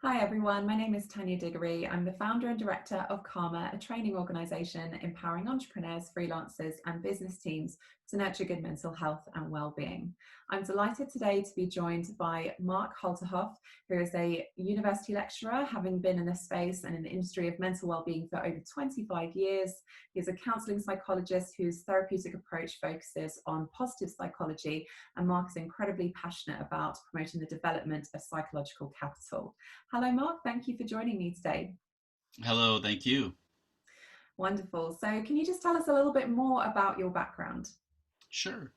Hi everyone, my name is Tania Diggory. I'm the founder and director of Karma, a training organisation empowering entrepreneurs, freelancers and business teams to nurture good mental health and well-being. I'm delighted today to be joined by Mark Hoelterhoff, who is a university lecturer, having been in this space and in the industry of mental well-being for over 25 years. He's a counselling psychologist whose therapeutic approach focuses on positive psychology, and Mark is incredibly passionate about promoting the development of psychological capital. Hello, Mark. Thank you for joining me today. Hello, thank you. Wonderful. So, can you just tell us a little bit more about your background? Sure.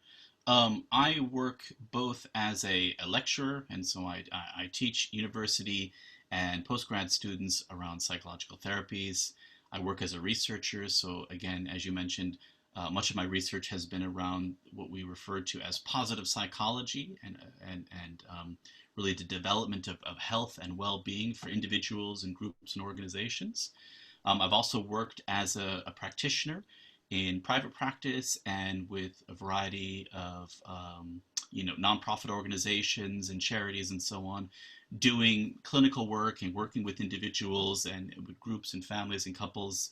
I work both as a lecturer, and so I teach university and postgrad students around psychological therapies. I work as a researcher, so again, as you mentioned, much of my research has been around what we refer to as positive psychology and really the development of health and well-being for individuals and groups and organizations. I've also worked as a practitioner in private practice and with a variety of nonprofit organizations and charities and so on, doing clinical work and working with individuals and with groups and families and couples,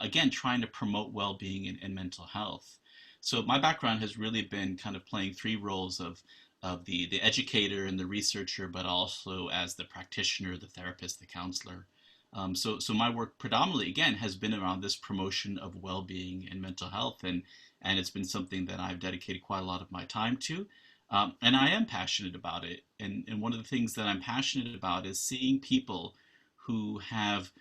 again trying to promote well-being and mental health. So my background has really been kind of playing three roles of the educator and the researcher, but also as the practitioner, the therapist, the counselor. So my work predominantly, again, has been around this promotion of well-being and mental health, and it's been something that I've dedicated quite a lot of my time to, and I am passionate about it. And one of the things that I'm passionate about is seeing people who have,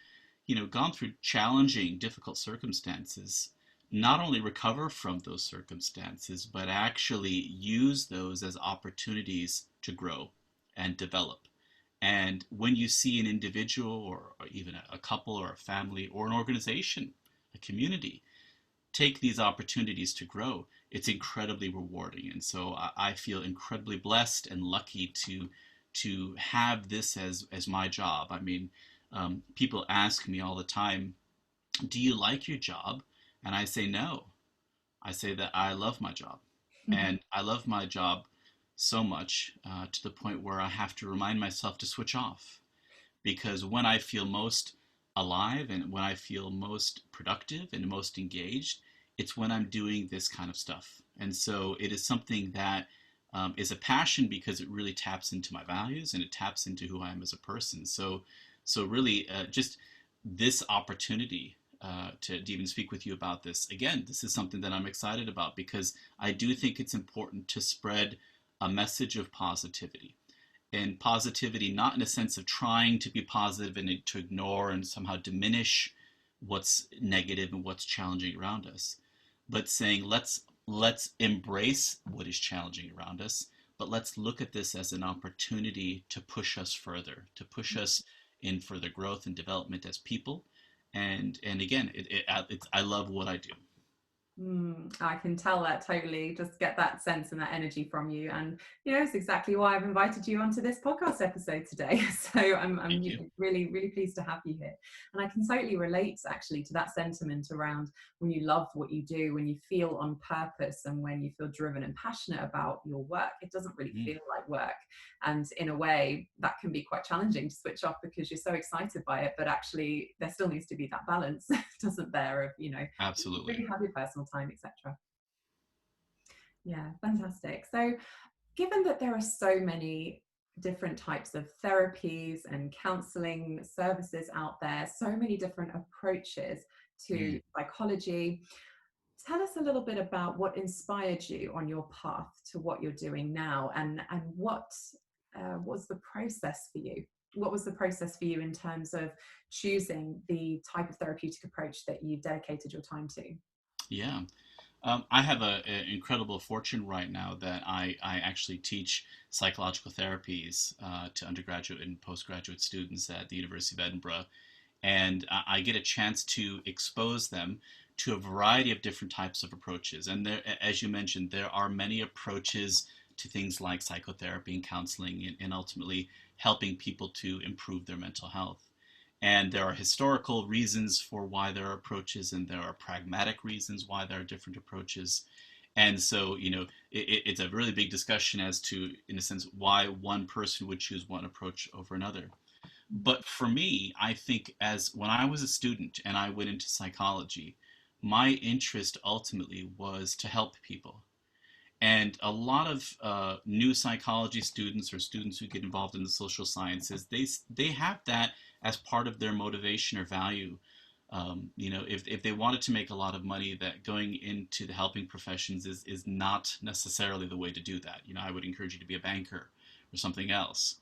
gone through challenging, difficult circumstances, not only recover from those circumstances, but actually use those as opportunities to grow and develop. And when you see an individual or even a couple or a family or an organization, a community, take these opportunities to grow, it's incredibly rewarding. And so I feel incredibly blessed and lucky to have this as my job. I mean, people ask me all the time, do you like your job? And I say no. I say that I love my job. And I love my job so much to the point where I have to remind myself to switch off. Because when I feel most alive and when I feel most productive and most engaged, it's when I'm doing this kind of stuff. And so it is something that is a passion because it really taps into my values and it taps into who I am as a person. So really, just this opportunity to even speak with you about this again, this is something that I'm excited about because I do think it's important to spread a message of positivity, and positivity not in a sense of trying to be positive and to ignore and somehow diminish what's negative and what's challenging around us, but saying let's embrace what is challenging around us, but let's look at this as an opportunity to push us further, to push us in further growth and development as people. And again, I love what I do. I can tell that totally. Just get that sense and that energy from you, and it's exactly why I've invited you onto this podcast episode today. So I'm Thank you. really really pleased to have you here, and I can totally relate actually to that sentiment around when you love what you do, when you feel on purpose, and when you feel driven and passionate about your work. It doesn't really Mm, feel like work, and in a way that can be quite challenging to switch off because you're so excited by it, but actually there still needs to be that balance, doesn't there, of absolutely. really have your personal time, etc. Yeah, fantastic. So, given that there are so many different types of therapies and counseling services out there, so many different approaches to Mm. psychology, tell us a little bit about what inspired you on your path to what you're doing now, and what was the process for you? What was the process for you in terms of choosing the type of therapeutic approach that you've dedicated your time to? Yeah. I have an incredible fortune right now that I actually teach psychological therapies to undergraduate and postgraduate students at the University of Edinburgh. And I get a chance to expose them to a variety of different types of approaches. And there, as you mentioned, there are many approaches to things like psychotherapy and counseling, and ultimately helping people to improve their mental health. And there are historical reasons for why there are approaches, and there are pragmatic reasons why there are different approaches. And so, it's a really big discussion as to, in a sense, why one person would choose one approach over another. But for me, I think as when I was a student and I went into psychology, my interest ultimately was to help people. And a lot of new psychology students or students who get involved in the social sciences, they have that as part of their motivation or value. If they wanted to make a lot of money, that going into the helping professions is not necessarily the way to do that. I would encourage you to be a banker or something else.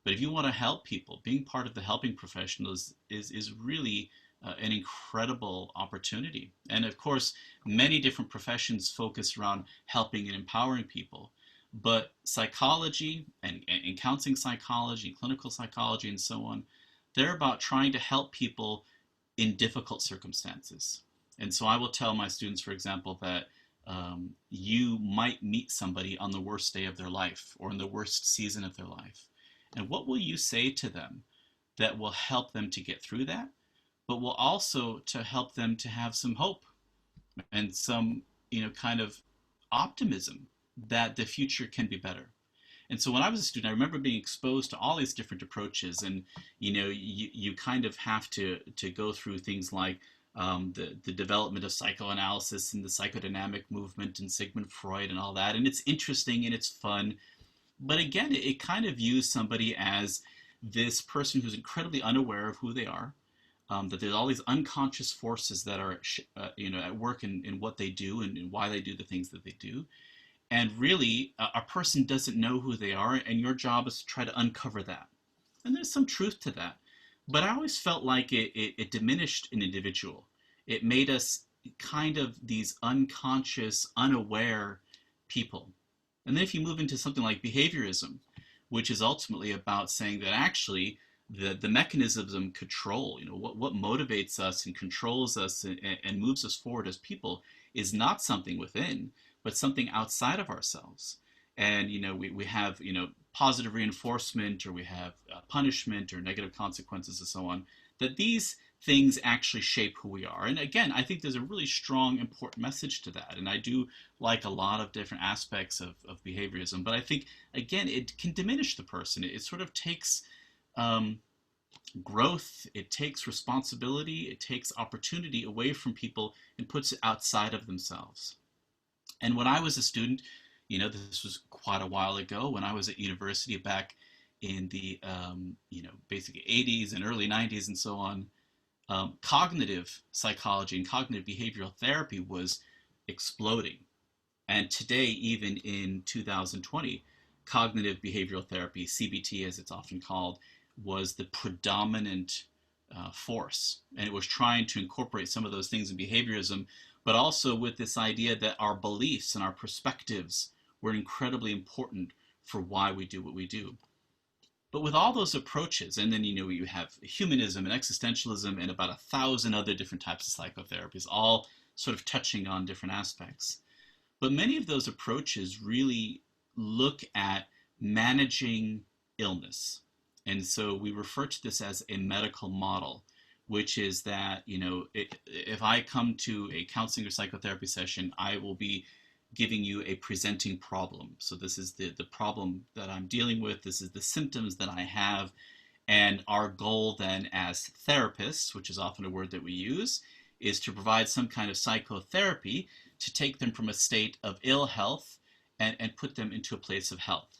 But if you want to help people, being part of the helping professionals is really an incredible opportunity. And of course, many different professions focus around helping and empowering people. But psychology and counseling psychology, clinical psychology, and so on, they're about trying to help people in difficult circumstances. And so I will tell my students, for example, that you might meet somebody on the worst day of their life or in the worst season of their life. And what will you say to them that will help them to get through that, but will also to help them to have some hope and some, kind of optimism that the future can be better. And so when I was a student, I remember being exposed to all these different approaches, and you kind of have to go through things like the development of psychoanalysis and the psychodynamic movement and Sigmund Freud and all that, and it's interesting and it's fun, but again, it kind of views somebody as this person who's incredibly unaware of who they are, that there's all these unconscious forces that are at work in what they do and why they do the things that they do, and really a person doesn't know who they are, and your job is to try to uncover that. And there's some truth to that, but I always felt like it diminished an individual. It made us kind of these unconscious, unaware people. And then if you move into something like behaviorism, which is ultimately about saying that actually the mechanisms of control, what motivates us and controls us and moves us forward as people is not something within, but something outside of ourselves. And we have positive reinforcement, or we have punishment or negative consequences and so on, that these things actually shape who we are. And again, I think there's a really strong, important message to that. And I do like a lot of different aspects of behaviorism. But I think, again, it can diminish the person. It sort of takes growth, it takes responsibility, it takes opportunity away from people and puts it outside of themselves. And when I was a student, this was quite a while ago, when I was at university back in the, basically 80s and early 90s and so on, cognitive psychology and cognitive behavioral therapy was exploding. And today, even in 2020, cognitive behavioral therapy, CBT as it's often called, was the predominant force. And it was trying to incorporate some of those things in behaviorism, but also with this idea that our beliefs and our perspectives were incredibly important for why we do what we do. But with all those approaches, and then you have humanism and existentialism and about 1,000 other different types of psychotherapies, all sort of touching on different aspects. But many of those approaches really look at managing illness. And so we refer to this as a medical model, which is that, if I come to a counseling or psychotherapy session, I will be giving you a presenting problem. So this is the problem that I'm dealing with. This is the symptoms that I have. And our goal then as therapists, which is often a word that we use, is to provide some kind of psychotherapy to take them from a state of ill health and put them into a place of health.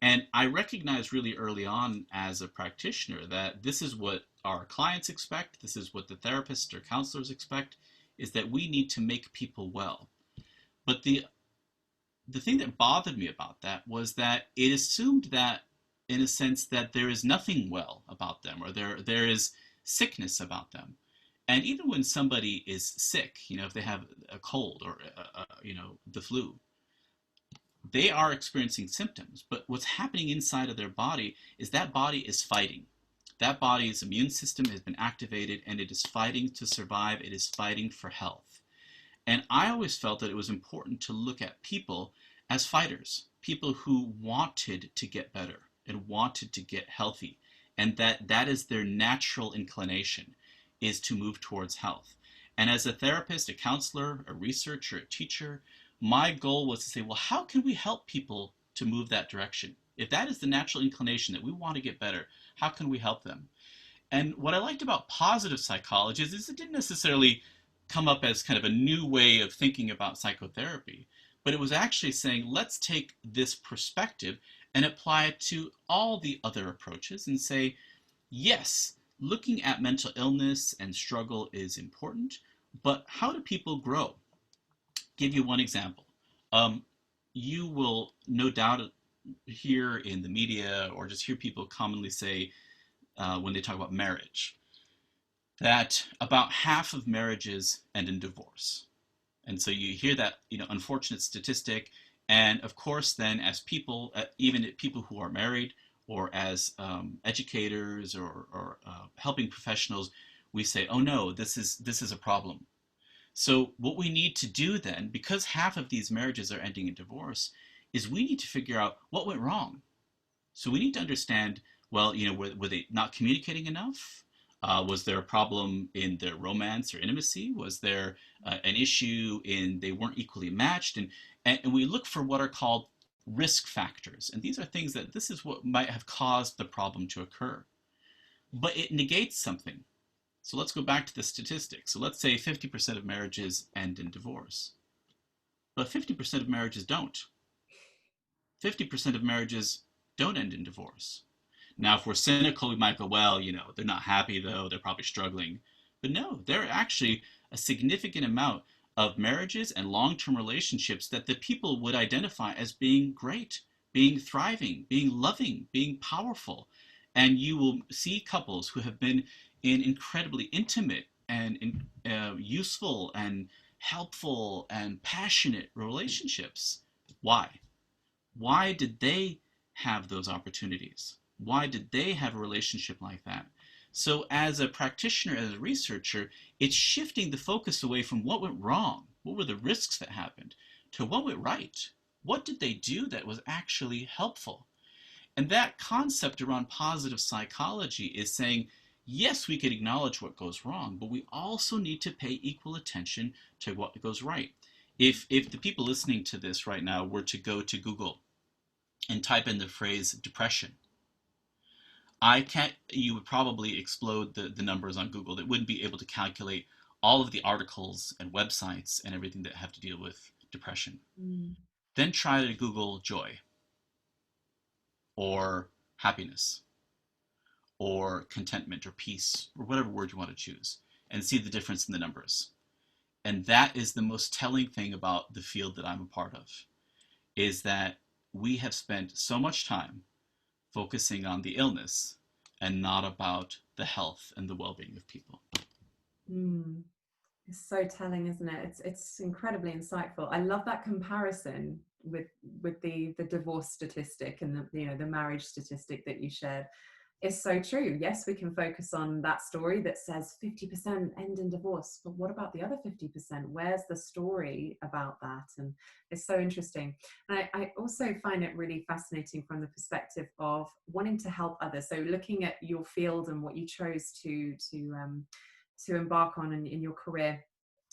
And I recognized really early on as a practitioner that this is what our clients expect, this is what the therapists or counselors expect, is that we need to make people well. But the thing that bothered me about that was that it assumed that, in a sense, that there is nothing well about them, or there is sickness about them. And even when somebody is sick, if they have a cold or the flu, they are experiencing symptoms. But what's happening inside of their body is that body is fighting. That body's immune system has been activated, and it is fighting to survive. It is fighting for health. And I always felt that it was important to look at people as fighters, people who wanted to get better and wanted to get healthy, and that is their natural inclination, is to move towards health. And as a therapist, a counselor, a researcher, a teacher, my goal was to say, well, how can we help people to move that direction? If that is the natural inclination that we want to get better, how can we help them? And what I liked about positive psychology is it didn't necessarily come up as kind of a new way of thinking about psychotherapy, but it was actually saying, let's take this perspective and apply it to all the other approaches and say, yes, looking at mental illness and struggle is important, but how do people grow? Give you one example. Um, you will no doubt hear in the media or just hear people commonly say when they talk about marriage that about half of marriages end in divorce. And so you hear that, unfortunate statistic. And of course, then as people, even people who are married or as educators or helping professionals, we say, oh no, this is a problem. So what we need to do then, because half of these marriages are ending in divorce, is we need to figure out what went wrong. So we need to understand, well, were they not communicating enough? Was there a problem in their romance or intimacy? Was there an issue in they weren't equally matched? And we look for what are called risk factors. And these are things that this is what might have caused the problem to occur. But it negates something. So let's go back to the statistics. So let's say 50% of marriages end in divorce, but 50% of marriages don't. 50% of marriages don't end in divorce. Now, if we're cynical, we might go, well, they're not happy though, they're probably struggling. But no, there are actually a significant amount of marriages and long term relationships that the people would identify as being great, being thriving, being loving, being powerful. And you will see couples who have been in incredibly intimate and useful and helpful and passionate relationships. Why? Why did they have those opportunities? Why did they have a relationship like that? So, as a practitioner, as a researcher, it's shifting the focus away from what went wrong, what were the risks that happened, to what went right. What did they do that was actually helpful? And that concept around positive psychology is saying, yes, we can acknowledge what goes wrong, but we also need to pay equal attention to what goes right. If the people listening to this right now were to go to Google and type in the phrase depression, I can't, you would probably explode the numbers on Google. That wouldn't be able to calculate all of the articles and websites and everything that have to deal with depression. Mm. Then try to Google joy or happiness or contentment or peace or whatever word you want to choose and see the difference in the numbers. And that is the most telling thing about the field that I'm a part of, is that we have spent so much time focusing on the illness and not about the health and the well-being of people. Mm. It's so telling, isn't it? It's incredibly insightful. I love that comparison with the divorce statistic and the marriage statistic that you shared. It's so true. Yes, we can focus on that story that says 50% end in divorce, but what about the other 50%? Where's the story about that? And it's so interesting. And I also find it really fascinating from the perspective of wanting to help others. So looking at your field and what you chose to embark on in your career,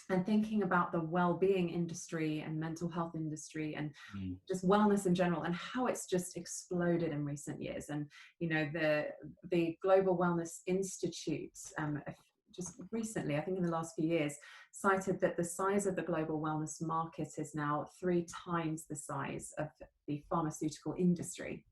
and thinking about the well-being industry and mental health industry and Mm. just wellness in general, and how it's just exploded in recent years. And the Global Wellness Institute, just recently, I think in the last few years, cited that the size of the global wellness market is now 3 times the size of the pharmaceutical industry,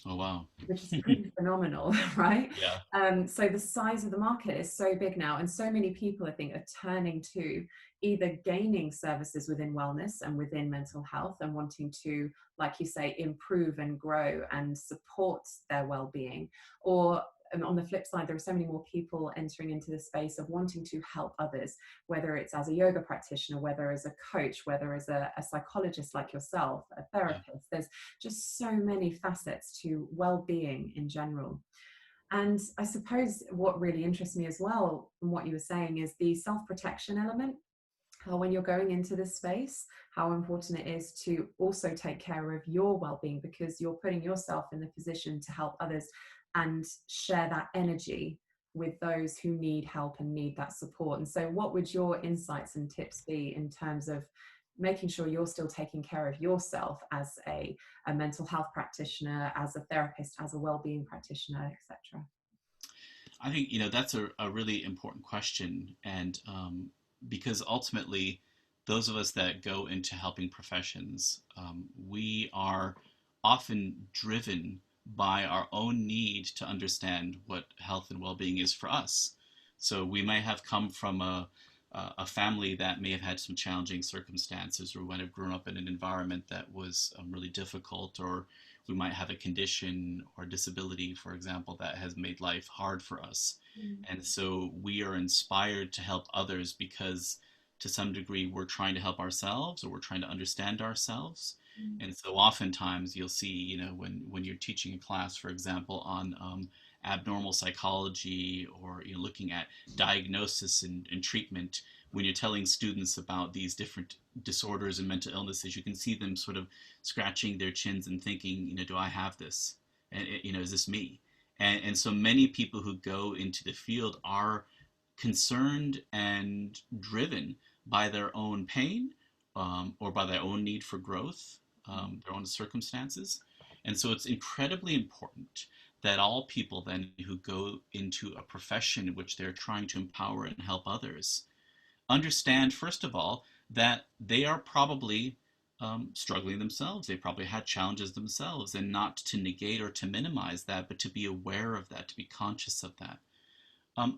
Oh, wow. which is pretty phenomenal, right? Yeah. So the size of the market is so big now, and so many people, I think, are turning to either gaining services within wellness and within mental health and wanting to, like you say, improve and grow and support their well-being, or on the flip side, there are so many more people entering into the space of wanting to help others, whether it's as a yoga practitioner, whether as a coach, whether as a psychologist like yourself, a Yeah. therapist. There's just so many facets to well-being in general. And I suppose what really interests me as well from what you were saying is the self-protection element, how when you're going into this space, how important it is to also take care of your well-being, because you're putting yourself in the position to help others and share that energy with those who need help and need that support. And so what would your insights and tips be in terms of making sure you're still taking care of yourself as a mental health practitioner, as a therapist, as a well-being practitioner, etc.? I think, that's a really important question. And because ultimately, those of us that go into helping professions, we are often driven by our own need to understand what health and well-being is for us. So we may have come from a family that may have had some challenging circumstances, or might have grown up in an environment that was really difficult, or we might have a condition or disability, for example, that has made life hard for us. And so we are inspired to help others because to some degree we're trying to help ourselves, or we're trying to understand ourselves. And so oftentimes you'll see, when you're teaching a class, for example, on abnormal psychology, or looking at diagnosis and treatment, when you're telling students about these different disorders and mental illnesses, you can see them sort of scratching their chins and thinking, do I have this? And, is this me? And so many people who go into the field are concerned and driven by their own pain, or by their own need for growth, their own circumstances. And so it's incredibly important that all people then who go into a profession in which they're trying to empower and help others understand, first of all, that they are probably struggling themselves. They probably had challenges themselves, and not to negate or to minimize that, but to be aware of that, to be conscious of that.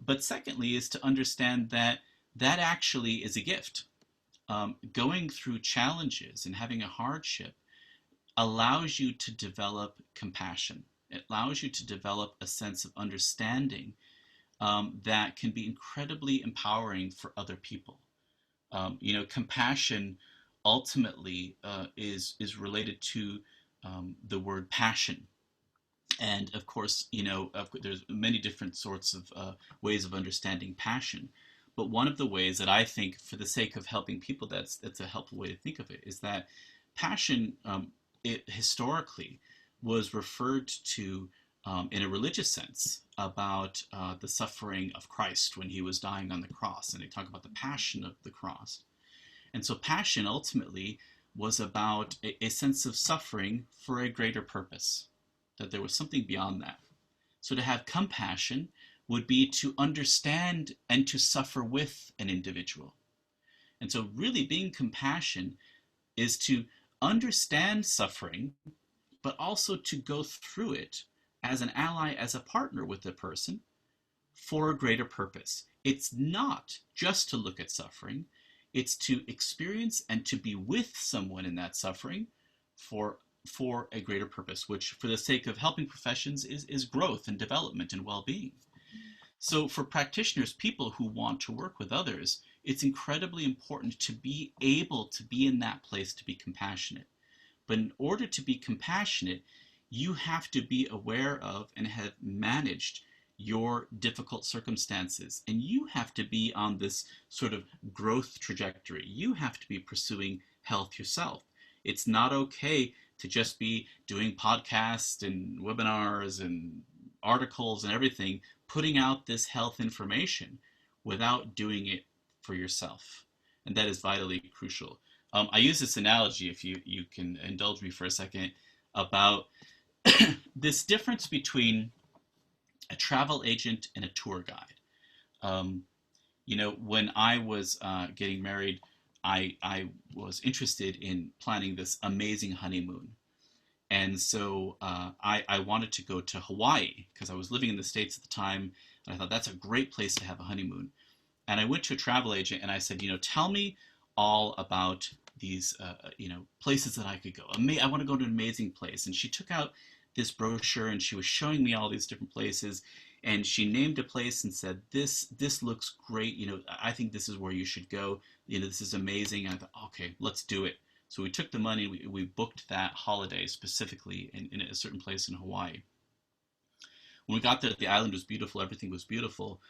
But secondly, is to understand that that actually is a gift. Going through challenges and having a hardship allows you to develop compassion. It allows you to develop a sense of understanding that can be incredibly empowering for other people. Compassion ultimately is related to the word passion. And of course, there's many different sorts of ways of understanding passion. But one of the ways that I think, for the sake of helping people, that's a helpful way to think of it, is that passion, it historically was referred to in a religious sense about the suffering of Christ when he was dying on the cross, and they talk about the passion of the cross. And so passion ultimately was about a sense of suffering for a greater purpose, that there was something beyond that. So to have compassion would be to understand and to suffer with an individual. And so really being compassion is to understand suffering, but also to go through it as an ally, as a partner with the person for a greater purpose. It's not just to look at suffering, it's to experience and to be with someone in that suffering for a greater purpose, which for the sake of helping professions is growth and development and well-being. So for practitioners, people who want to work with others, it's incredibly important to be able to be in that place to be compassionate. But in order to be compassionate, you have to be aware of and have managed your difficult circumstances. And you have to be on this sort of growth trajectory. You have to be pursuing health yourself. It's not okay to just be doing podcasts and webinars and articles and everything, putting out this health information without doing it for yourself. And that is vitally crucial. I use this analogy, if you can indulge me for a second, about this difference between a travel agent and a tour guide. Um, when I was getting married, I was interested in planning this amazing honeymoon. And so I wanted to go to Hawaii because I was living in the States at the time. And I thought that's a great place to have a honeymoon. And I went to a travel agent and I said, tell me all about these, places that I could go. I want to go to an amazing place. And she took out this brochure and she was showing me all these different places. And she named a place and said, this looks great. I think this is where you should go. This is amazing. And I thought, okay, let's do it. So we took the money, we booked that holiday specifically in a certain place in Hawaii. When we got there, the island was beautiful, everything was beautiful.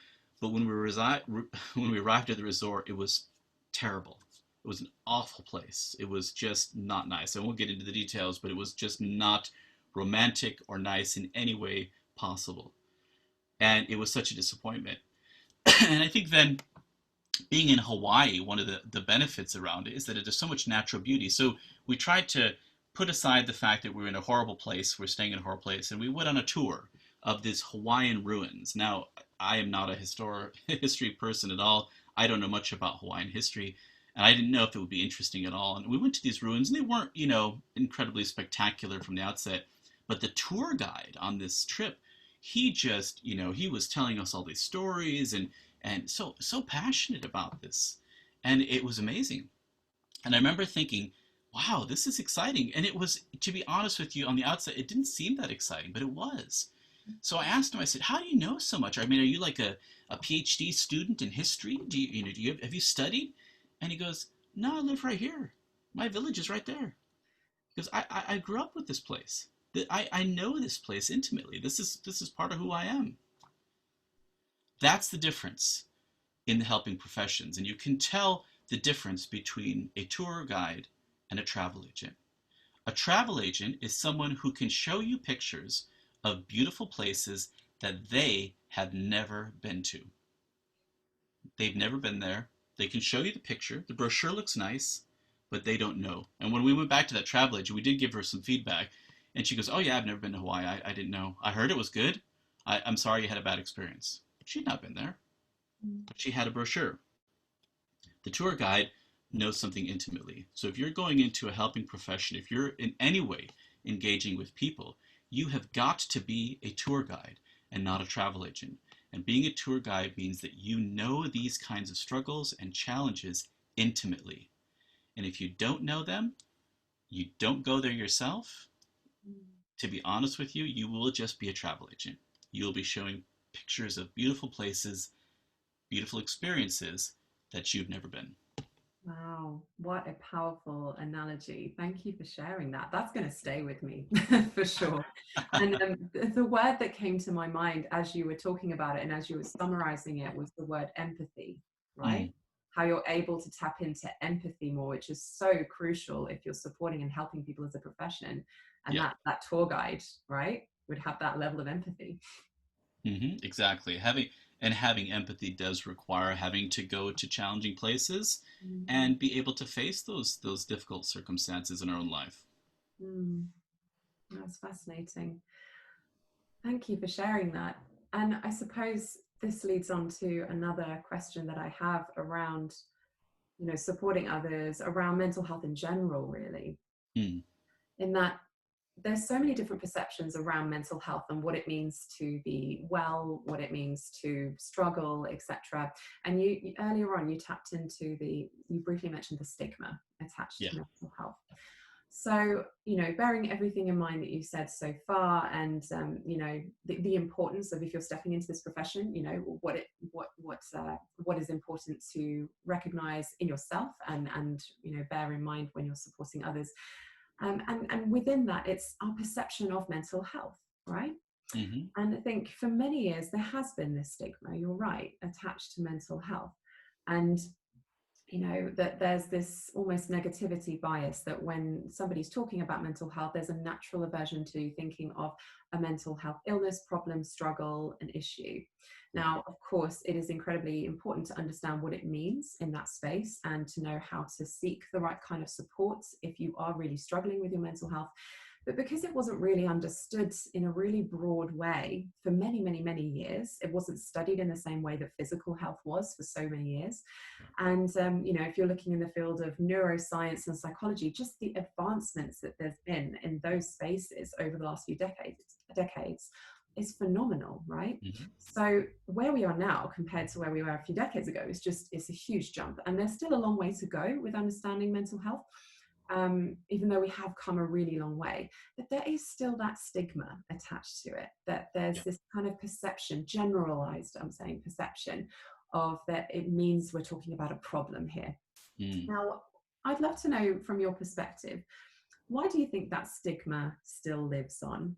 But when we arrived at the resort, it was terrible. It was an awful place. It was just not nice. I won't get into the details, but it was just not romantic or nice in any way possible. And it was such a disappointment. And I think then being in Hawaii, one of the benefits around it is that there's so much natural beauty. So we tried to put aside the fact that we're in a horrible place, we're staying in a horrible place, and we went on a tour of these Hawaiian ruins. Now, I am not a history person at all. I don't know much about Hawaiian history, and I didn't know if it would be interesting at all. And we went to these ruins, and they weren't, incredibly spectacular from the outset. But the tour guide on this trip, he just, he was telling us all these stories and so passionate about this, and it was amazing. And I remember thinking, wow, this is exciting. And it was, to be honest with you, on the outset it didn't seem that exciting, but it was. So I asked him, I said, how do you know so much? I mean, are you like a PhD student in history? Have you studied? And he goes, no, I live right here, my village is right there. Because I grew up with this place. I know this place intimately. This is part of who I am. That's the difference in the helping professions. And you can tell the difference between a tour guide and a travel agent. A travel agent is someone who can show you pictures of beautiful places that they have never been to. They've never been there. They can show you the picture. The brochure looks nice, but they don't know. And when we went back to that travel agent, we did give her some feedback. And she goes, oh, yeah, I've never been to Hawaii. I didn't know. I heard it was good. I'm sorry you had a bad experience. She'd not been there, but she had a brochure. The tour guide knows something intimately. So if you're going into a helping profession, if you're in any way engaging with people, you have got to be a tour guide and not a travel agent. And being a tour guide means that you know these kinds of struggles and challenges intimately. And if you don't know them, you don't go there yourself, to be honest with you, you will just be a travel agent. You'll be showing pictures of beautiful places, beautiful experiences that you've never been. Wow, what a powerful analogy. Thank you for sharing that. That's going to stay with me for sure. And the word that came to my mind as you were talking about it and as you were summarizing it was the word empathy, right? Mm, How you're able to tap into empathy more, which is so crucial if you're supporting and helping people as a profession. And yeah. that tour guide, right, would have that level of empathy. Exactly. Having empathy does require having to go to challenging places Mhm. and be able to face those difficult circumstances in our own life. Mm, that's fascinating. Thank you for sharing that. And I suppose this leads on to another question that I have around, supporting others, around mental health in general, really, Mm, in that there's so many different perceptions around mental health and what it means to be well, what it means to struggle, etc. And earlier on, you tapped into you briefly mentioned the stigma attached yeah. to mental health. So, bearing everything in mind that you've said so far, and the importance of, if you're stepping into this profession, what is important to recognize in yourself, and bear in mind when you're supporting others. And within that, it's our perception of mental health, right? hmm And I think for many years there has been this stigma, you're right, attached to mental health. And that there's this almost negativity bias that when somebody's talking about mental health, there's a natural aversion to thinking of a mental health illness, problem, struggle, an issue. Right. Now, of course, it is incredibly important to understand what it means in that space and to know how to seek the right kind of support if you are really struggling with your mental health. But because it wasn't really understood in a really broad way for many, many, many years, it wasn't studied in the same way that physical health was for so many years. And, if you're looking in the field of neuroscience and psychology, just the advancements that there's been in those spaces over the last few decades is phenomenal, right? hmm So where we are now compared to where we were a few decades ago it's a huge jump. And there's still a long way to go with understanding mental health. Even though we have come a really long way, but there is still that stigma attached to it, that there's Yeah. this kind of perception, generalized, I'm saying perception, of that it means we're talking about a problem here. Mm, Now, I'd love to know from your perspective, why do you think that stigma still lives on?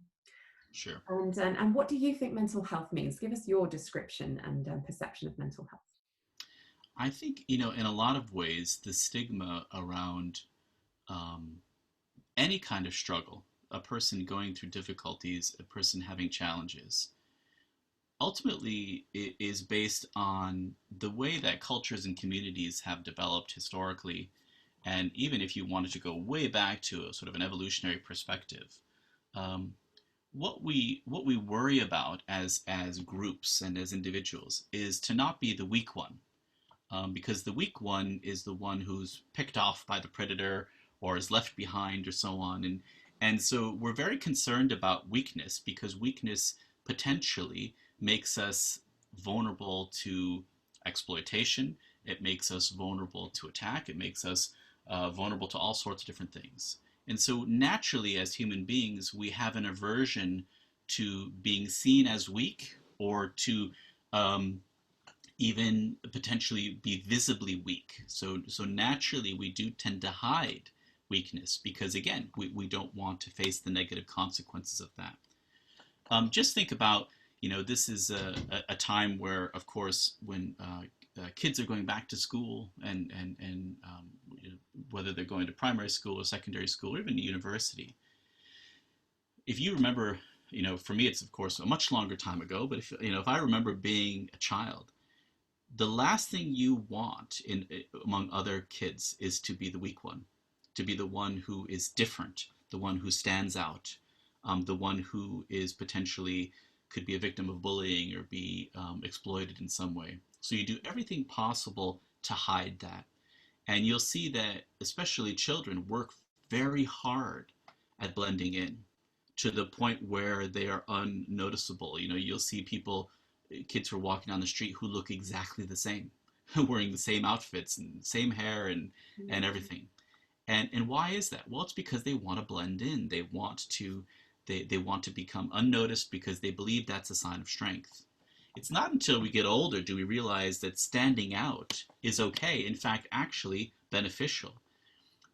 sure. And what do you think mental health means? Give us your description and perception of mental health. I think, in a lot of ways, the stigma around um, any kind of struggle, a person going through difficulties, a person having challenges, ultimately it is based on the way that cultures and communities have developed historically. And even if you wanted to go way back to a sort of an evolutionary perspective, um, what we worry about as groups and as individuals is to not be the weak one, because the weak one is the one who's picked off by the predator or is left behind or so on. And so we're very concerned about weakness because weakness potentially makes us vulnerable to exploitation. It makes us vulnerable to attack. It makes us vulnerable to all sorts of different things. And so naturally, as human beings, we have an aversion to being seen as weak or to um, even potentially be visibly weak. So naturally, we do tend to hide weakness because, again, we don't want to face the negative consequences of that. Just think about, this is a time where, of course, when kids are going back to school and whether they're going to primary school or secondary school or even university, if you remember, for me, it's of course a much longer time ago, but if I remember being a child, the last thing you want among other kids is to be the weak one, to be the one who is different, the one who stands out, the one who is potentially could be a victim of bullying or be exploited in some way. So you do everything possible to hide that. And you'll see that especially children work very hard at blending in to the point where they are unnoticeable. You'll see kids who are walking down the street who look exactly the same, wearing the same outfits and same hair and everything. And why is that? Well, it's because they want to blend in. They want to become unnoticed because they believe that's a sign of strength. It's not until we get older do we realize that standing out is okay, in fact, actually beneficial.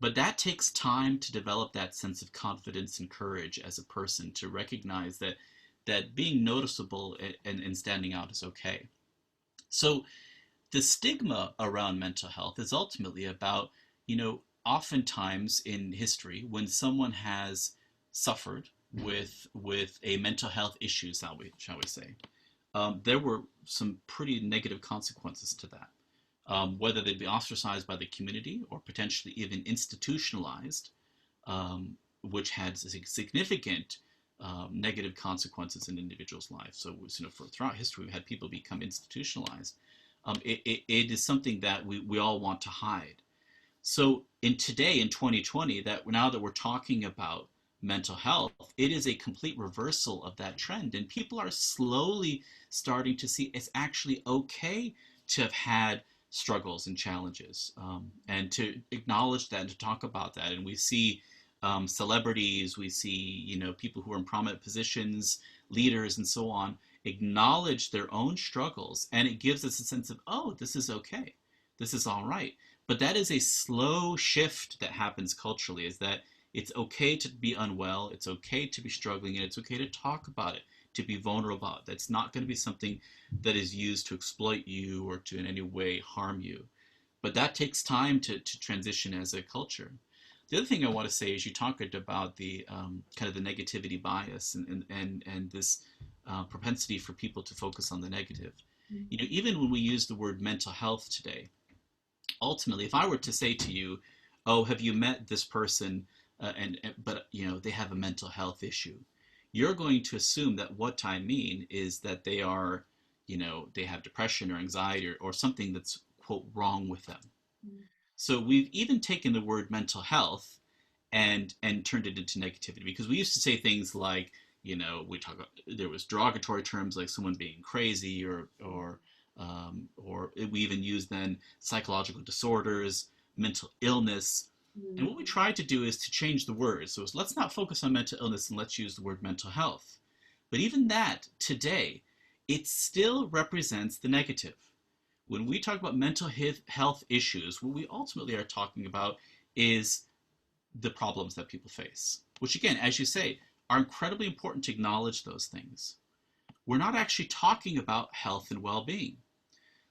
But that takes time to develop that sense of confidence and courage as a person to recognize that being noticeable and standing out is okay. So the stigma around mental health is ultimately about, oftentimes in history when someone has suffered with a mental health issue, shall we say, there were some pretty negative consequences to that. Whether they'd be ostracized by the community or potentially even institutionalized, which had significant negative consequences in individuals' lives. So, throughout history, we've had people become institutionalized. It is something that we all want to hide. So, in 2020, that now that we're talking about mental health, it is a complete reversal of that trend, and people are slowly starting to see it's actually okay to have had struggles and challenges, and to acknowledge that and to talk about that. And we see celebrities, we see people who are in prominent positions, leaders, and so on, acknowledge their own struggles, and it gives us a sense of, oh, this is okay, this is all right. But that is a slow shift that happens culturally. Is that it's okay to be unwell, it's okay to be struggling, and it's okay to talk about it, to be vulnerable about it. That's not going to be something that is used to exploit you or to in any way harm you. But that takes time to transition as a culture. The other thing I want to say is you talked about the kind of the negativity bias and this propensity for people to focus on the negative. Even when we use the word mental health today, ultimately, if I were to say to you, "Oh, have you met this person?" But they have a mental health issue, you're going to assume that what I mean is that they are, they have depression or anxiety or something that's quote wrong with them. So we've even taken the word mental health and turned it into negativity because we used to say things like, we talk about there was derogatory terms like someone being crazy or we even use then psychological disorders, mental illness. And what we try to do is to change the words. So let's not focus on mental illness and let's use the word mental health. But even that today, it still represents the negative. When we talk about mental health issues, what we ultimately are talking about is the problems that people face, which again, as you say, are incredibly important to acknowledge those things. We're not actually talking about health and well-being.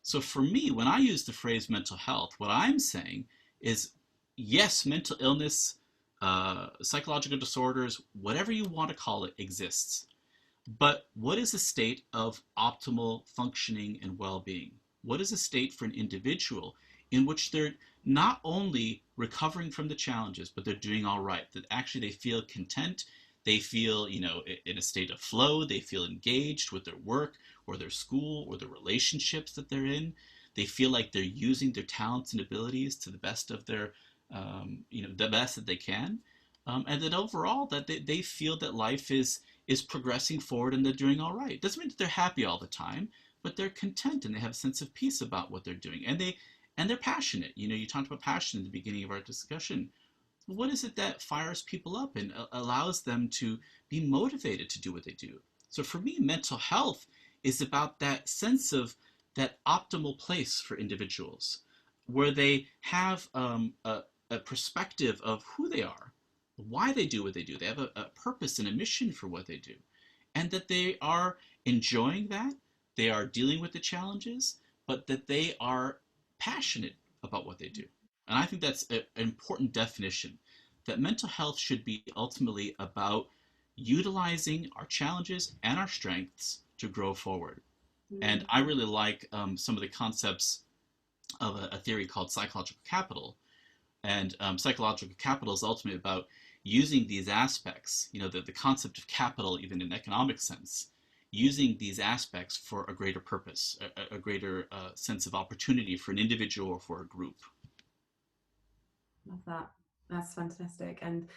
So for me, when I use the phrase mental health, what I'm saying is, yes, mental illness, psychological disorders, whatever you want to call it, exists. But what is a state of optimal functioning and well-being? What is a state for an individual in which they're not only recovering from the challenges, but they're doing all right, that actually they feel content, they feel, in a state of flow, they feel engaged with their work or their school or the relationships that they're in. They feel like they're using their talents and abilities to the best of their, the best that they can. And that overall that they feel that life is progressing forward and they're doing all right. Doesn't mean that they're happy all the time, but they're content and they have a sense of peace about what they're doing. And they're passionate. You talked about passion at the beginning of our discussion. What is it that fires people up and allows them to be motivated to do what they do? So for me, mental health is about that sense of that optimal place for individuals where they have a perspective of who they are, why they do what they do. They have a purpose and a mission for what they do, and that they are enjoying that. They are dealing with the challenges, but that they are passionate about what they do. And I think that's an important definition, that mental health should be ultimately about utilizing our challenges and our strengths to grow forward. And Mm. I really like some of the concepts of a theory called psychological capital. And psychological capital is ultimately about using these aspects, the concept of capital, even in economic sense, using these aspects for a greater purpose, a greater sense of opportunity for an individual or for a group. Love that. That's fantastic. And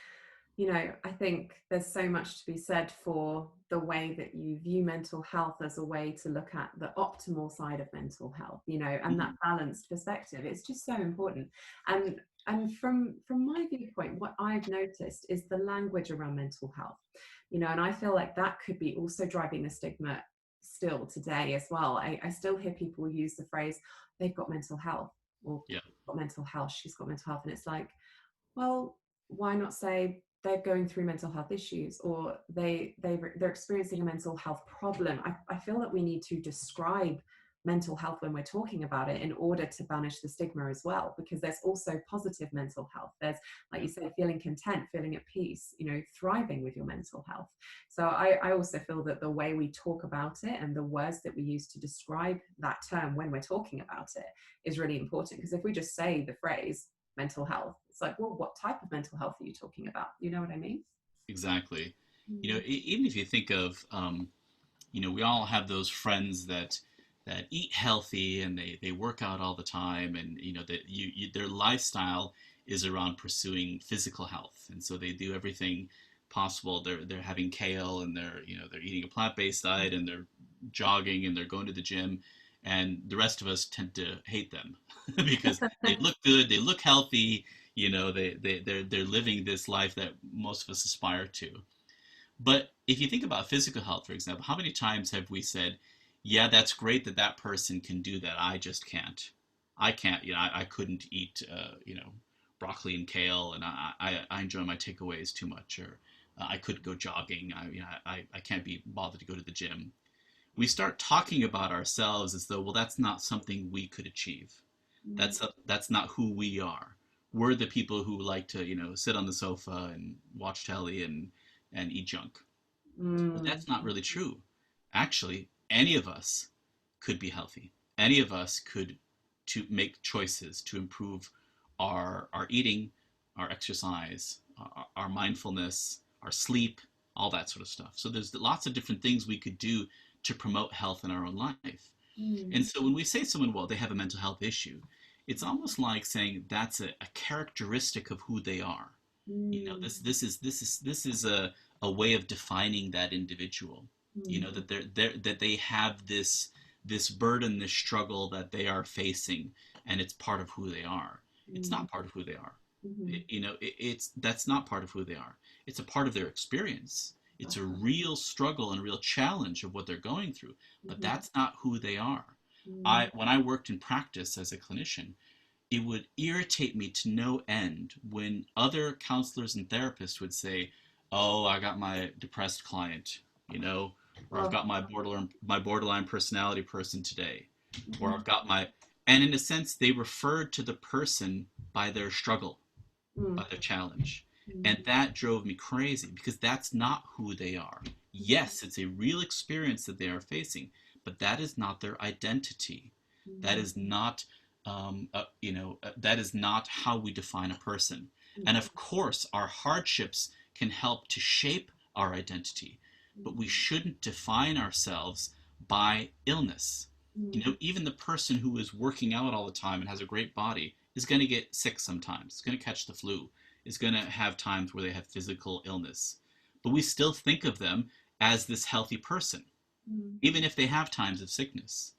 I think there's so much to be said for the way that you view mental health as a way to look at the optimal side of mental health, and that Mhm. balanced perspective. It's just so important. And from my viewpoint, what I've noticed is the language around mental health, and I feel like that could be also driving the stigma still today as well. I still hear people use the phrase, they've got mental health, or Yeah, got mental health, she's got mental health. And it's like, well, why not say they're going through mental health issues, or they're experiencing a mental health problem? I feel that we need to describe mental health when we're talking about it in order to banish the stigma as well, because there's also positive mental health. There's, like yeah, you said, feeling content, feeling at peace, thriving with your mental health. So I also feel that the way we talk about it and the words that we use to describe that term when we're talking about it is really important, because if we just say the phrase mental health, it's like, well, what type of mental health are you talking about? You know what I mean? exactly. Mm. Even if you think of, we all have those friends that eat healthy and they work out all the time, and that their lifestyle is around pursuing physical health, and so they do everything possible. They're having kale, and they're eating a plant-based diet, and they're jogging, and they're going to the gym, and the rest of us tend to hate them because they look good, they look healthy, they're living this life that most of us aspire to. But if you think about physical health, for example, how many times have we said, yeah, that's great that that person can do that. I just can't. I can't, I couldn't eat, broccoli and kale, and I enjoy my takeaways too much, or I couldn't go jogging. I can't be bothered to go to the gym. We start talking about ourselves as though, well, that's not something we could achieve. Mm. That's not who we are. We're the people who like to, sit on the sofa and watch telly and eat junk. But Mm. that's not really true. Actually, any of us could be healthy. Any of us could to make choices to improve our eating, our exercise, our mindfulness, our sleep, all that sort of stuff. So there's lots of different things we could do to promote health in our own life. Mm. And so when we say to someone, well, they have a mental health issue, it's almost like saying that's a characteristic of who they are. Mm. This is a way of defining that individual. Mm. That they have this burden, this struggle that they are facing, and it's part of who they are. It's Mm. not part of who they are. Mm. It's that's not part of who they are. It's a part of their experience. It's Love a that. real struggle and a real challenge of what they're going through, but Mhm. that's not who they are. Mm. When I worked in practice as a clinician, it would irritate me to no end when other counselors and therapists would say, "Oh, I got my depressed client," or "I've Oh. got my borderline personality person today," or Mhm. "I've got my," and in a sense, they referred to the person by their struggle, Mm. by their challenge, Mm. and that drove me crazy because that's not who they are. Yes, it's a real experience that they are facing, but that is not their identity. That Mm, is not, that is not how we define a person. And of course, our hardships can help to shape our identity, but we shouldn't define ourselves by illness. Even the person who is working out all the time and has a great body is going to get sick sometimes, is going to catch the flu, is going to have times where they have physical illness. But we still think of them as this healthy person, mm, even if they have times of sickness.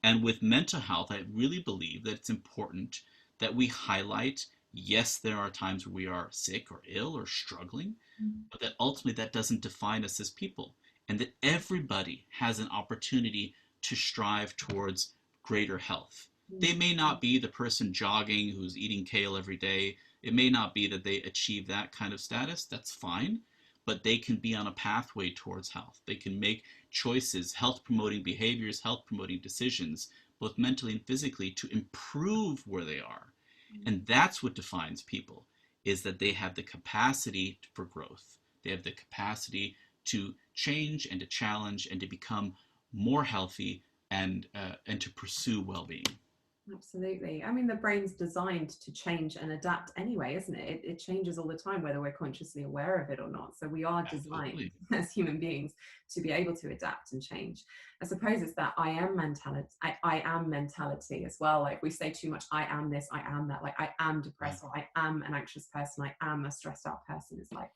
And with mental health, I really believe that it's important that we highlight, yes, there are times where we are sick or ill or struggling, mm, but that ultimately that doesn't define us as people. And that everybody has an opportunity to strive towards greater health. They mm, may not be the person jogging who's eating kale every day. It may not be that they achieve that kind of status. That's fine. But they can be on a pathway towards health. They can make choices, health promoting behaviors, health promoting decisions, both mentally and physically, to improve where they are. And that's what defines people, is that they have the capacity for growth. They have the capacity to change and to challenge and to become more healthy and to pursue well-being. Absolutely. I mean, the brain's designed to change and adapt anyway, isn't it? It changes all the time, whether we're consciously aware of it or not. So we are designed Absolutely. as human beings to be able to adapt and change. I suppose it's that I am mentality. I am mentality as well. Like we say too much, I am this, I am that. Like I am Right. depressed, or I am an anxious person, I am a stressed out person. It's like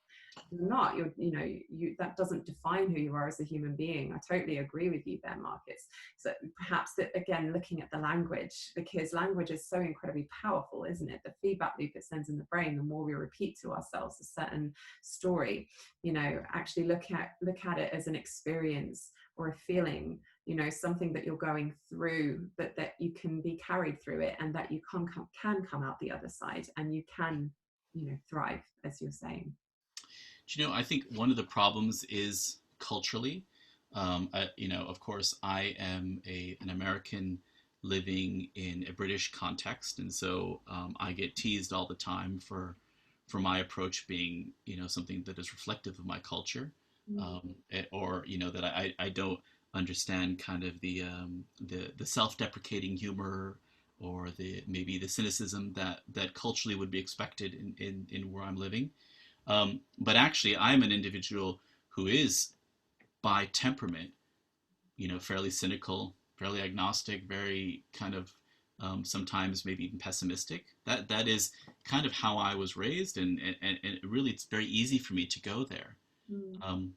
you're not. You that doesn't define who you are as a human being. I totally agree with you there, Marcus. So perhaps that, again, looking at the language, because language is so incredibly powerful, isn't it? The feedback loop it sends in the brain, the more we repeat to ourselves a certain story, actually look at it as an experience or a feeling, something that you're going through, that you can be carried through it, and that you can come out the other side, and you can, thrive, as you're saying. Do I think one of the problems is culturally. Of course, I am an American living in a British context, and so I get teased all the time for my approach being, something that is reflective of my culture, Mm, or that I don't understand kind of the self-deprecating humor or the maybe the cynicism that culturally would be expected in where I'm living. But actually, I'm an individual who is, by temperament, fairly cynical, fairly agnostic, very kind of sometimes maybe even pessimistic. That is kind of how I was raised, and really, it's very easy for me to go there. mm, Um,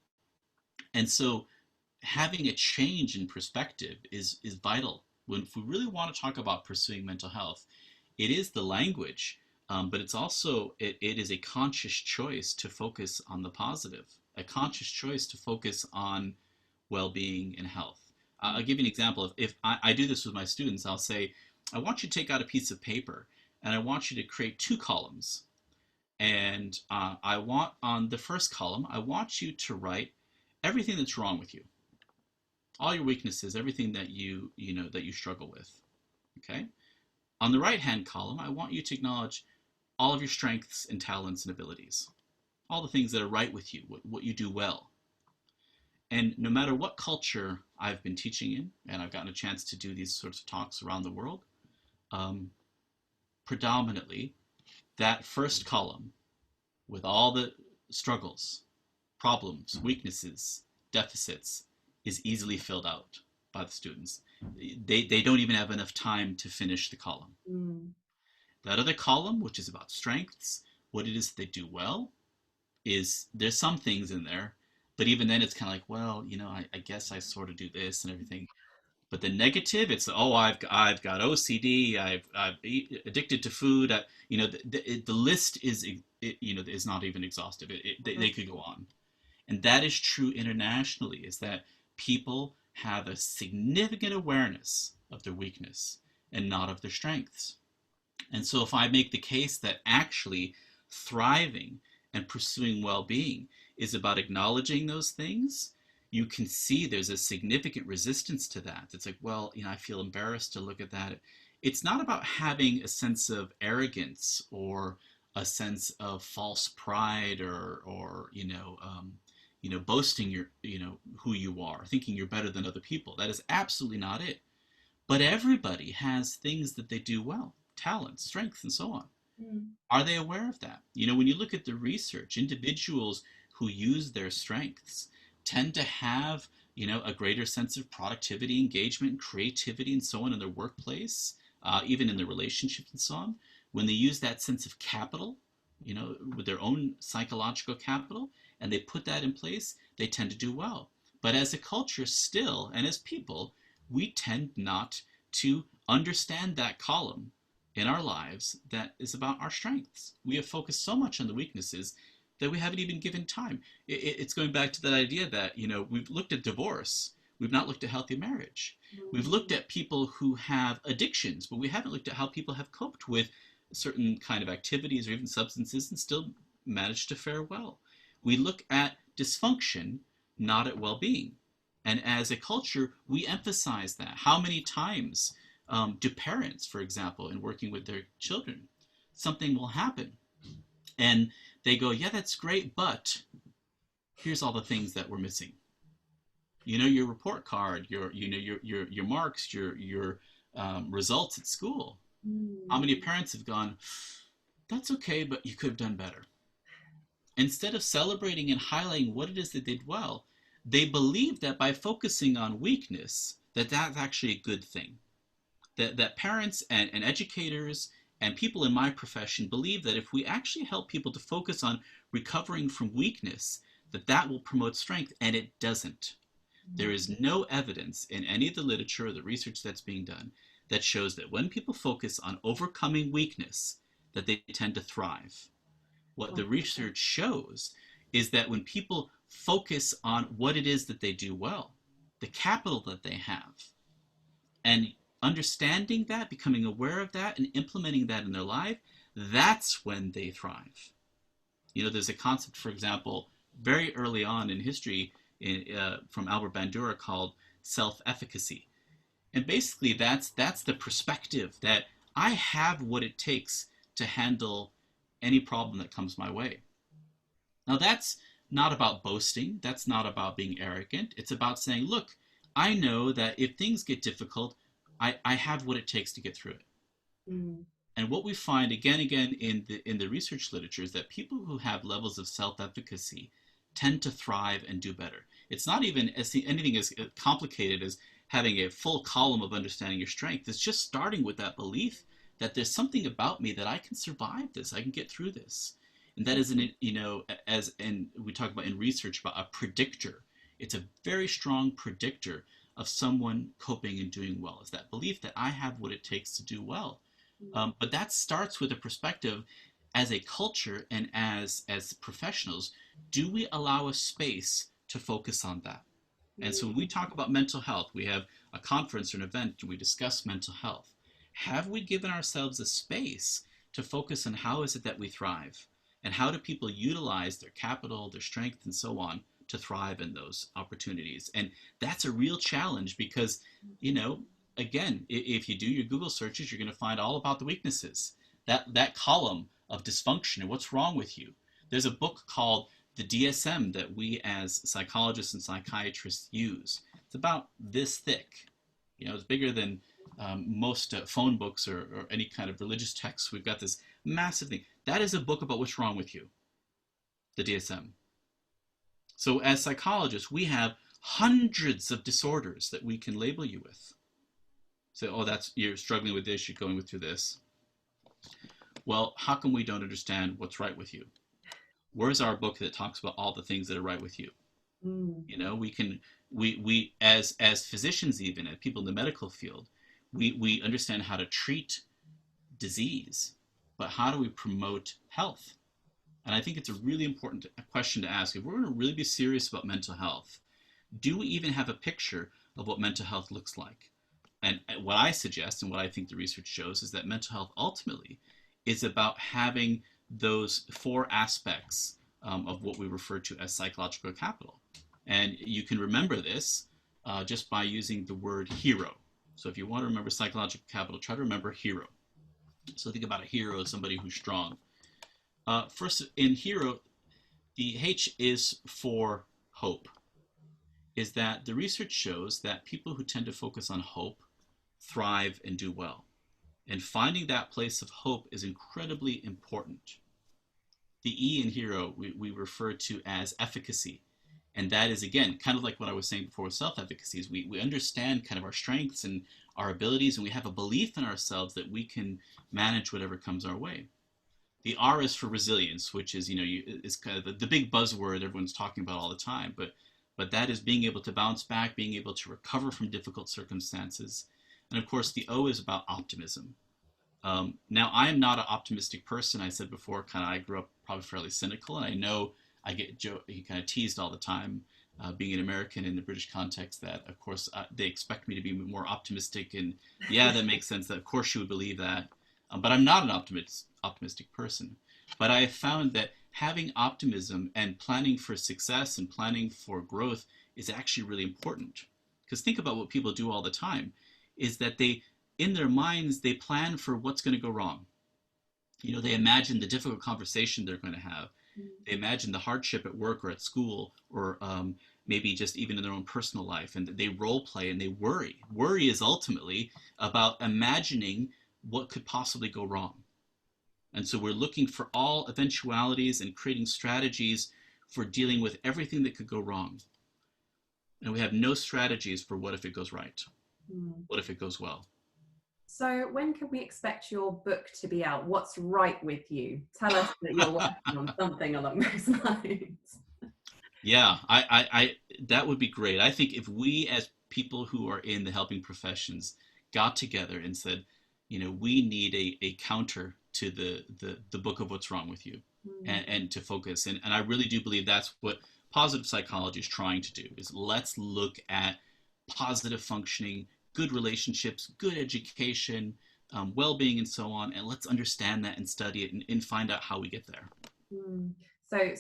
and so, having a change in perspective is vital. If we really want to talk about pursuing mental health, it is the language, but it is a conscious choice to focus on the positive, a conscious choice to focus on well-being and health. I'll give you an example. If I do this with my students, I'll say, I want you to take out a piece of paper and I want you to create two columns. And I want on the first column, I want you to write everything that's wrong with you, all your weaknesses, everything that you struggle with. Okay. On the right hand column, I want you to acknowledge all of your strengths and talents and abilities, all the things that are right with you, what you do well. And no matter what culture I've been teaching in, and I've gotten a chance to do these sorts of talks around the world, um, predominantly that first column with all the struggles, problems, weaknesses, deficits is easily filled out by the students. They don't even have enough time to finish the column. mm, That other column, which is about strengths, what it is they do well, is there's some things in there, but even then it's kind of like, well, I guess I sort of do this and everything. But the negative, it's I've got OCD, I've addicted to food. The list is not even exhaustive. They could go on, and that is true internationally. Is that people have a significant awareness of their weakness and not of their strengths. And so, if I make the case that actually thriving and pursuing well being is about acknowledging those things, you can see there's a significant resistance to that. It's like, well, I feel embarrassed to look at that. It's not about having a sense of arrogance or a sense of false pride or boasting who you are, thinking you're better than other people. That is absolutely not it. But everybody has things that they do well, talents, strengths, and so on. Mm. Are they aware of that? When you look at the research, individuals who use their strengths tend to have, a greater sense of productivity, engagement, creativity, and so on in their workplace, even in their relationships and so on. When they use that sense of capital, with their own psychological capital, and they put that in place, they tend to do well. But as a culture still, and as people, we tend not to understand that column in our lives that is about our strengths. We have focused so much on the weaknesses that we haven't even given time. It's going back to that idea that, we've looked at divorce, we've not looked at healthy marriage. We've looked at people who have addictions, but we haven't looked at how people have coped with certain kind of activities or even substances and still managed to fare well. We look at dysfunction, not at well-being. And as a culture, we emphasize that. How many times do parents, for example, in working with their children, something will happen and they go, yeah, that's great, but here's all the things that we're missing. Your report card, your marks, your results at school. How many parents have gone, that's okay, but you could have done better. Instead of celebrating and highlighting what it is they did well, they believe that by focusing on weakness, that's actually a good thing. That parents and educators and people in my profession believe that if we actually help people to focus on recovering from weakness, that will promote strength, and it doesn't. There is no evidence in any of the literature or the research that's being done that shows that when people focus on overcoming weakness, that they tend to thrive. What the research shows is that when people focus on what it is that they do well, the capital that they have, and understanding that, becoming aware of that, and implementing that in their life, that's when they thrive. There's a concept, for example, very early on in history from Albert Bandura called self-efficacy. And basically that's the perspective that I have what it takes to handle any problem that comes my way. Now that's not about boasting, that's not about being arrogant. It's about saying, look, I know that if things get difficult, I have what it takes to get through it. Mm. And what we find again in the research literature is that people who have levels of self-efficacy tend to thrive and do better. It's not even anything as complicated as having a full column of understanding your strength. It's just starting with that belief that there's something about me that I can survive this, I can get through this. And that is as in we talk about in research about a predictor. It's a very strong predictor of someone coping and doing well. Is that belief that I have what it takes to do well. But that starts with a perspective as a culture and as professionals. Do we allow a space to focus on that? And so when we talk about mental health, we have a conference or an event and we discuss mental health. Have we given ourselves a space to focus on how is it that we thrive? And how do people utilize their capital, their strength, and so on to thrive in those opportunities? And that's a real challenge because, again, if you do your Google searches, you're going to find all about the weaknesses. That column of dysfunction and what's wrong with you. There's a book called the DSM that we as psychologists and psychiatrists use. It's about this thick. It's bigger than most phone books or any kind of religious texts. We've got this massive thing. That is a book about what's wrong with you, the DSM. So as psychologists, we have hundreds of disorders that we can label you with. So, you're struggling with this, you're going through this. Well, how come we don't understand what's right with you? Where's our book that talks about all the things that are right with you? We as physicians, even as people in the medical field, we understand how to treat disease, but how do we promote health? And I think it's a really important question to ask. If we're going to really be serious about mental health, do we even have a picture of what mental health looks like? And what I suggest and what I think the research shows is that mental health ultimately is about having those four aspects of what we refer to as psychological capital. And you can remember this just by using the word hero. So if you want to remember psychological capital, try to remember hero. So think about a hero as somebody who's strong. First, in hero, the H is for hope is that the research shows that people who tend to focus on hope thrive and do well. And finding that place of hope is incredibly important. The E in hero we refer to as efficacy. And that is, again, kind of like what I was saying before with self-efficacy, is we understand kind of our strengths and our abilities, and we have a belief in ourselves that we can manage whatever comes our way. The R is for resilience, which is, is kind of the big buzzword everyone's talking about all the time. But that is being able to bounce back, being able to recover from difficult circumstances. And of course, the O is about optimism. Now, I am not an optimistic person. I said before, I grew up probably fairly cynical, and I know I get kind of teased all the time, being an American in the British context, that of course they expect me to be more optimistic, and yeah, that makes sense. That of course you would believe that, but I'm not an optimistic person. But I have found that having optimism and planning for success and planning for growth is actually really important. Because think about what people do all the time, is that in their minds, they plan for what's going to go wrong. They imagine the difficult conversation they're going to have. They imagine the hardship at work or at school, or maybe just even in their own personal life, and they role play and they worry. Worry is ultimately about imagining what could possibly go wrong. And so we're looking for all eventualities and creating strategies for dealing with everything that could go wrong. And we have no strategies for what if it goes right? What if it goes well? So when can we expect your book to be out? What's right with you? Tell us that you're working on something along those lines. Yeah, I that would be great. I think if we as people who are in the helping professions got together and said, we need a counter to the book of what's wrong with you, and to focus. And I really do believe that's what positive psychology is trying to do, is let's look at positive functioning, good relationships, good education, well-being, and so on, and let's understand that and study it and find out how we get there.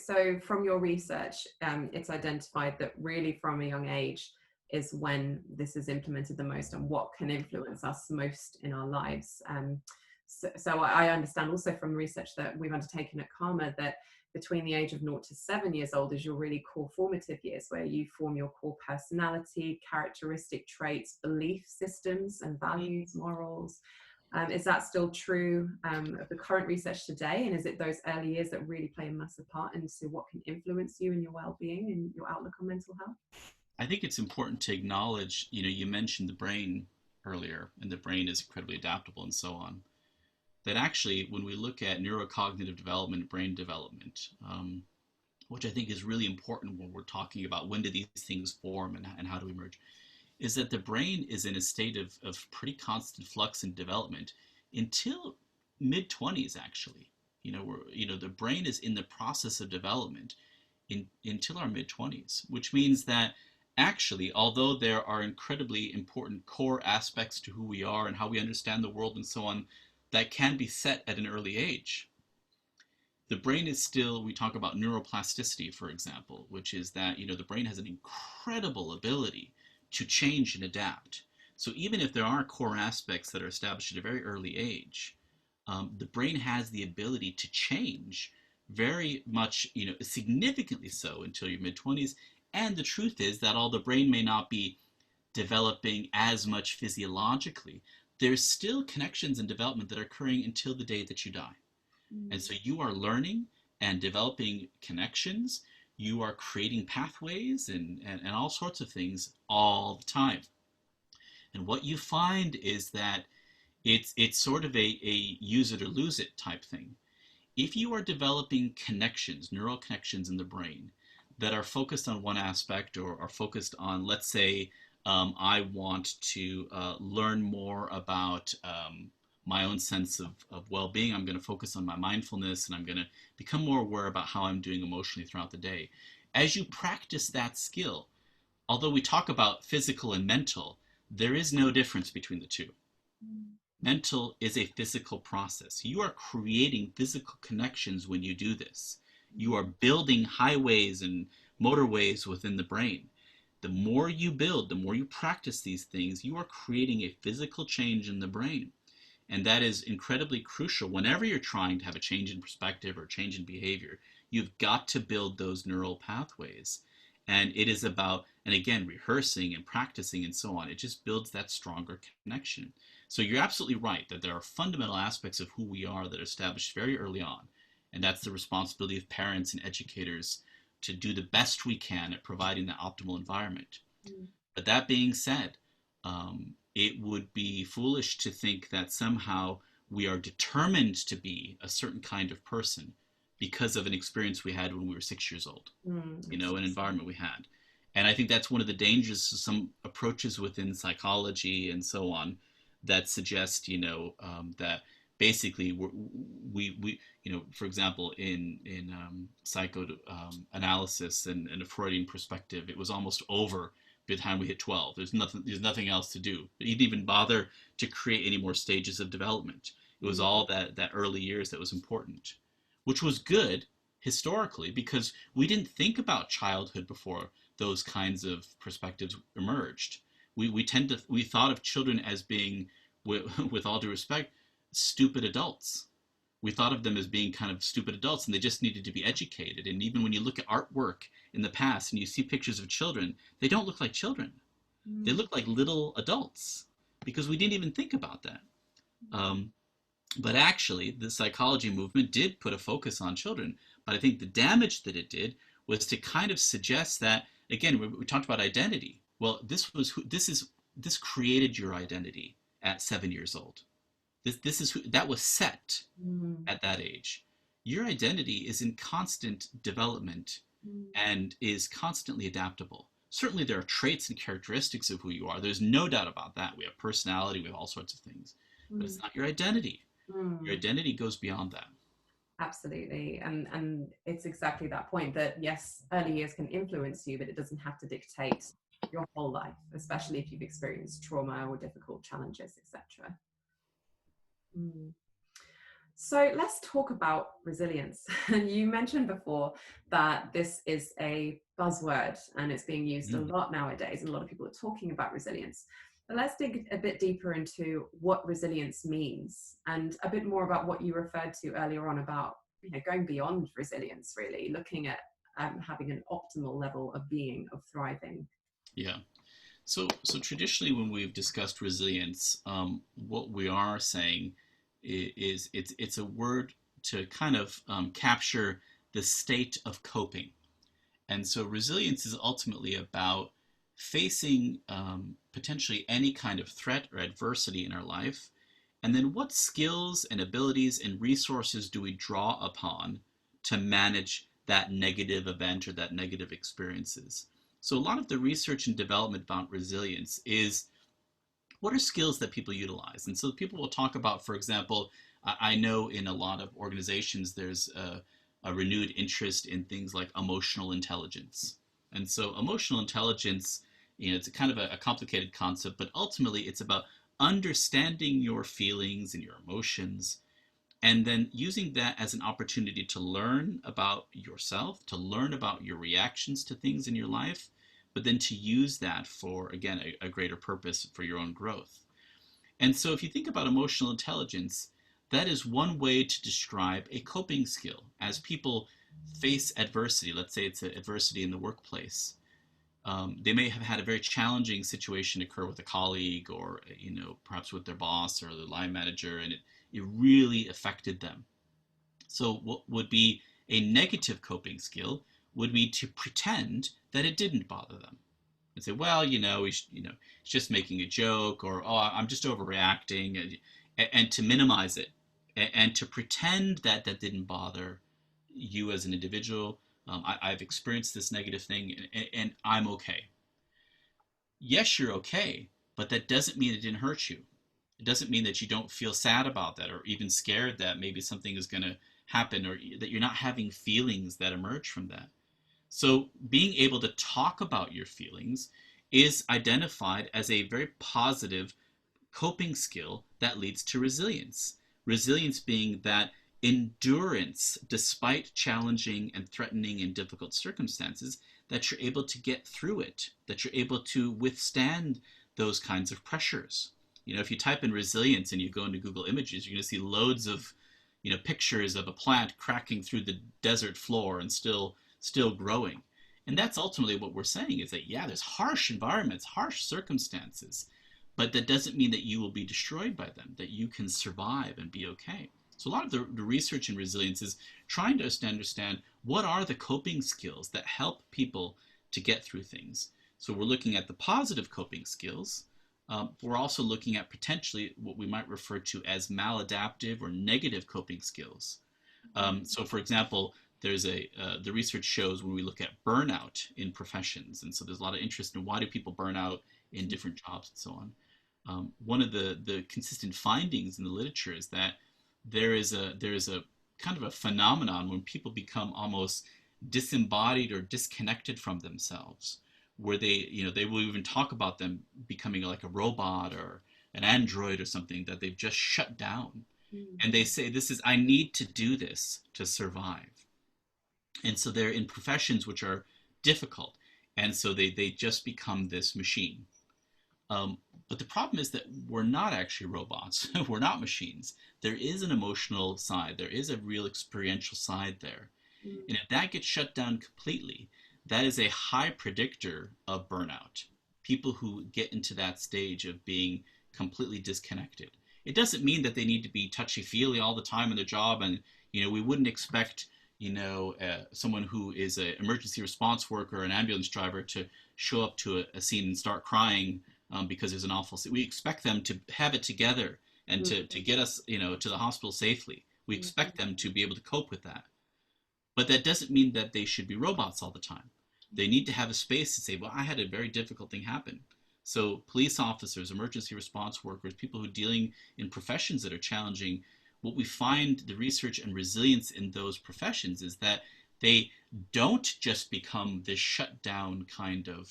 So from your research, it's identified that really from a young age is when this is implemented the most, and what can influence us most in our lives. So I understand also from research that we've undertaken at Karma that between the age of 0 to 7 years old is your really core formative years, where you form your core personality, characteristic traits, belief systems and values, morals. Is that still true of the current research today? And is it those early years that really play a massive part into what can influence you and your well-being and your outlook on mental health? I think it's important to acknowledge, you mentioned the brain earlier, and the brain is incredibly adaptable and so on. That actually, when we look at neurocognitive development, brain development, which I think is really important when we're talking about when do these things form and how do we emerge, is that the brain is in a state of pretty constant flux and development until mid-20s, actually. The brain is in the process of development until our mid-20s, which means that actually, although there are incredibly important core aspects to who we are and how we understand the world and so on, that can be set at an early age, the brain is still, we talk about neuroplasticity, for example, which is that, the brain has an incredible ability to change and adapt. So even if there are core aspects that are established at a very early age, the brain has the ability to change very much, significantly so until your mid-20s. And the truth is that although the brain may not be developing as much physiologically, there's still connections and development that are occurring until the day that you die. And so you are learning and developing connections. You are creating pathways and all sorts of things all the time. And what you find is that it's sort of a use it or lose it type thing. If you are developing connections, neural connections in the brain that are focused on one aspect, or are focused on, let's say, I want to learn more about my own sense of well-being. I'm going to focus on my mindfulness, and I'm going to become more aware about how I'm doing emotionally throughout the day. As you practice that skill, although we talk about physical and mental, there is no difference between the two. Mental is a physical process. You are creating physical connections when you do this. You are building highways and motorways within the brain. The more you build, the more you practice these things, you are creating a physical change in the brain. And that is incredibly crucial. Whenever you're trying to have a change in perspective or change in behavior, you've got to build those neural pathways. And it is about, and again, rehearsing and practicing and so on. It just builds that stronger connection. So you're absolutely right that there are fundamental aspects of who we are that are established very early on. And that's the responsibility of parents and educators to do the best we can at providing the optimal environment. Mm. But that being said, it would be foolish to think that somehow we are determined to be a certain kind of person because of an experience we had when we were 6 years old, an environment we had. And I think that's one of the dangers of some approaches within psychology and so on that suggest, that basically we for example, in psychoanalysis and a Freudian perspective, it was almost over by the time we hit 12. There's nothing else to do. You didn't even bother to create any more stages of development. It was all that early years that was important, which was good historically because we didn't think about childhood before those kinds of perspectives emerged. We thought of children as being, with all due respect, stupid adults. We thought of them as being kind of stupid adults, and they just needed to be educated. And even when you look at artwork in the past and you see pictures of children, they don't look like children. They look like little adults because we didn't even think about that. But actually, the psychology movement did put a focus on children. But I think the damage that it did was to kind of suggest that, again, we talked about identity. Well, this created your identity at 7 years old. That was set at that age. Your identity is in constant development and is constantly adaptable. Certainly there are traits and characteristics of who you are. There's no doubt about that. We have personality, we have all sorts of things. But it's not your identity. Your identity goes beyond that. Absolutely. And it's exactly that point that, yes, early years can influence you, but it doesn't have to dictate your whole life, especially if you've experienced trauma or difficult challenges, etc. So let's talk about resilience. You mentioned before that this is a buzzword and it's being used a lot nowadays, and a lot of people are talking about resilience. But let's dig a bit deeper into what resilience means and a bit more about what you referred to earlier on about going beyond resilience, really looking at having an optimal level of being, of thriving. Yeah. So traditionally, when we've discussed resilience, what we are saying is it's a word to kind of capture the state of coping. And so resilience is ultimately about facing potentially any kind of threat or adversity in our life. And then what skills and abilities and resources do we draw upon to manage that negative event or that negative experiences? So a lot of the research and development about resilience is what are skills that people utilize? And so people will talk about, for example, I know in a lot of organizations there's a renewed interest in things like emotional intelligence. And so emotional intelligence, it's a kind of a complicated concept, but ultimately it's about understanding your feelings and your emotions, and then using that as an opportunity to learn about yourself, to learn about your reactions to things in your life, but then to use that for, again, a greater purpose for your own growth. And so if you think about emotional intelligence, that is one way to describe a coping skill. As people face adversity, let's say it's adversity in the workplace, they may have had a very challenging situation occur with a colleague or, perhaps with their boss or the line manager, and it really affected them. So what would be a negative coping skill would be to pretend that it didn't bother them and say, well, he's just making a joke, or, oh, I'm just overreacting, and to minimize it and to pretend that that didn't bother you as an individual. I've experienced this negative thing and I'm okay. Yes, you're okay, but that doesn't mean it didn't hurt you. It doesn't mean that you don't feel sad about that or even scared that maybe something is going to happen, or that you're not having feelings that emerge from that. So being able to talk about your feelings is identified as a very positive coping skill that leads to resilience. Resilience being that endurance despite challenging and threatening and difficult circumstances, that you're able to get through it, that you're able to withstand those kinds of pressures. If you type in resilience and you go into Google Images, you're going to see loads of pictures of a plant cracking through the desert floor and still growing. And that's ultimately what we're saying is that, yeah, there's harsh environments, harsh circumstances, but that doesn't mean that you will be destroyed by them, that you can survive and be okay. So a lot of the research in resilience is trying to understand what are the coping skills that help people to get through things. So we're looking at the positive coping skills. We're also looking at potentially what we might refer to as maladaptive or negative coping skills. So, for example, there's the research shows when we look at burnout in professions, and so there's a lot of interest in why do people burn out in different jobs and so on. One of the consistent findings in the literature is that there is a kind of a phenomenon when people become almost disembodied or disconnected from themselves, where they will even talk about them becoming like a robot or an android or something, that they've just shut down, and they say this is I need to do this to survive. And so they're in professions which are difficult, and so they just become this machine. um, but the problem is that we're not actually robots. We're not machines. There is an emotional side. There is a real experiential side there. And if that gets shut down completely, that is a high predictor of burnout. People who get into that stage of being completely disconnected. It doesn't mean that they need to be touchy-feely all the time in their job, and we wouldn't expect someone who is an emergency response worker or an ambulance driver to show up to a scene and start crying because there's an awful scene. We expect them to have it together and to get us to the hospital safely. We expect them to be able to cope with that. But that doesn't mean that they should be robots all the time. They need to have a space to say, well, I had a very difficult thing happen. So police officers, emergency response workers, people who are dealing in professions that are challenging, what we find the research and resilience in those professions is that they don't just become this shut down kind of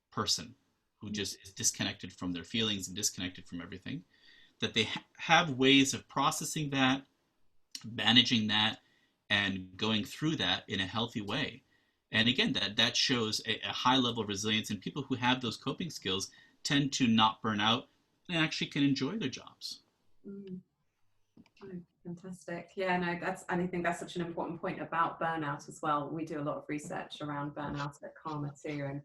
person who just is disconnected from their feelings and disconnected from everything, that they have ways of processing that, managing that, and going through that in a healthy way. And again, that shows a high level of resilience, and people who have those coping skills tend to not burn out and actually can enjoy their jobs. Mm. Oh, fantastic. Yeah, no, and I think that's such an important point about burnout as well. We do a lot of research around burnout at Karma too, and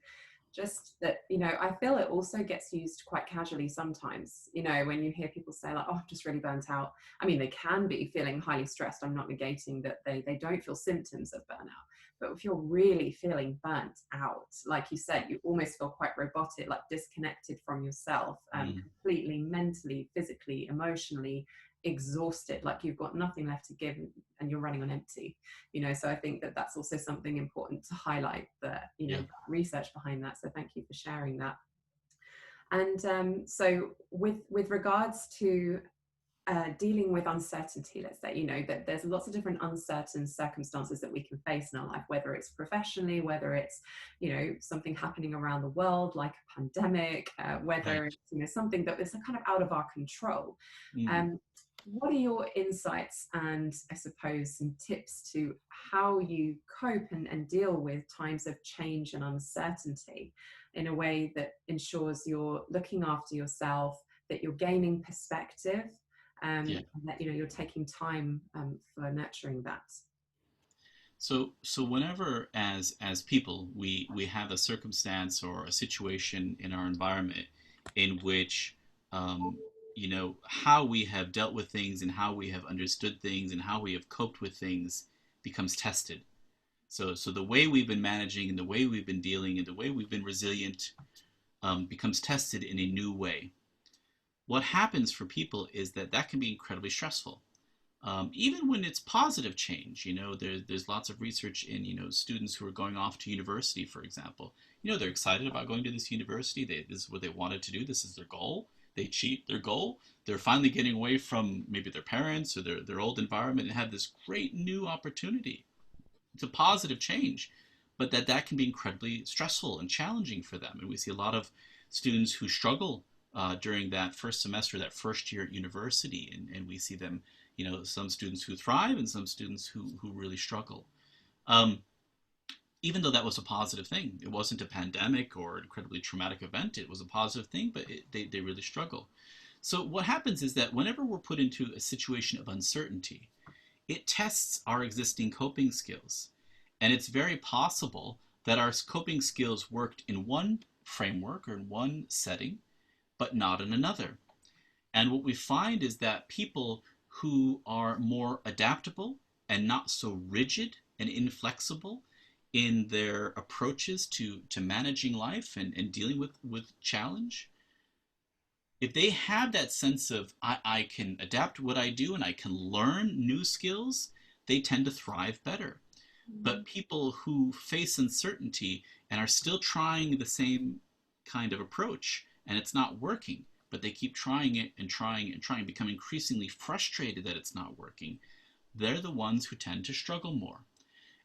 just that, I feel it also gets used quite casually sometimes, when you hear people say like, oh, I'm just really burnt out. I mean, they can be feeling highly stressed. I'm not negating that they don't feel symptoms of burnout. But if you're really feeling burnt out, like you said, you almost feel quite robotic, like disconnected from yourself, completely mentally, physically, emotionally exhausted, like you've got nothing left to give and you're running on empty. So I think that that's also something important to highlight, that Yeah. that research behind that. So thank you for sharing that. And so with regards to dealing with uncertainty, let's say, that there's lots of different uncertain circumstances that we can face in our life, whether it's professionally, whether it's, something happening around the world, like a pandemic, whether Right. it's, something that is kind of out of our control. What are your insights and, I suppose, some tips to how you cope and deal with times of change and uncertainty in a way that ensures you're looking after yourself, that you're gaining perspective, Yeah. and that you're taking time for nurturing that? So whenever as people we have a circumstance or a situation in our environment in which um, how we have dealt with things and how we have understood things and how we have coped with things becomes tested. So the way we've been managing and the way we've been dealing and the way we've been resilient becomes tested in a new way. What happens for people is that can be incredibly stressful. Even when it's positive change, there's lots of research in, students who are going off to university, for example. They're excited about going to this university. This is what they wanted to do. This is their goal. They achieve their goal. They're finally getting away from maybe their parents or their old environment and have this great new opportunity. It's a positive change, but that can be incredibly stressful and challenging for them. And we see a lot of students who struggle during that first semester, that first year at university, and we see them, some students who thrive and some students who really struggle. Um, Even though that was a positive thing, it wasn't a pandemic or an incredibly traumatic event. It was a positive thing, but they really struggle. So what happens is that whenever we're put into a situation of uncertainty, it tests our existing coping skills. And it's very possible that our coping skills worked in one framework or in one setting, but not in another. And what we find is that people who are more adaptable and not so rigid and inflexible in their approaches to managing life and dealing with challenge, if they have that sense of I can adapt what I do and I can learn new skills, they tend to thrive better. But people who face uncertainty and are still trying the same kind of approach and it's not working, but they keep trying it and trying and trying, become increasingly frustrated that it's not working, they're the ones who tend to struggle more.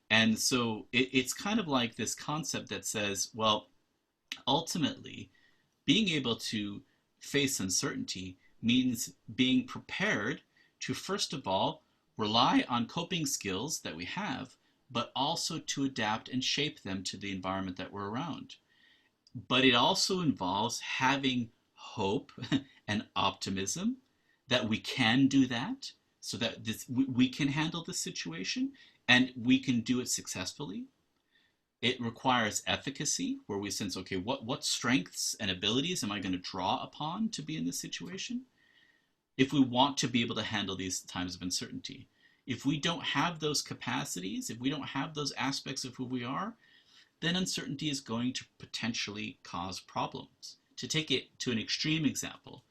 And so it's kind of like this concept that says, well, ultimately, being able to face uncertainty means being prepared to, first of all, rely on coping skills that we have, but also to adapt and shape them to the environment that we're around. But it also involves having hope and optimism that we can do that, so that we can handle the situation and we can do it successfully. It requires efficacy, where we sense, okay, what strengths and abilities am I going to draw upon to be in this situation if we want to be able to handle these times of uncertainty. If we don't have those capacities, if we don't have those aspects of who we are, then uncertainty is going to potentially cause problems. To take it to an extreme example,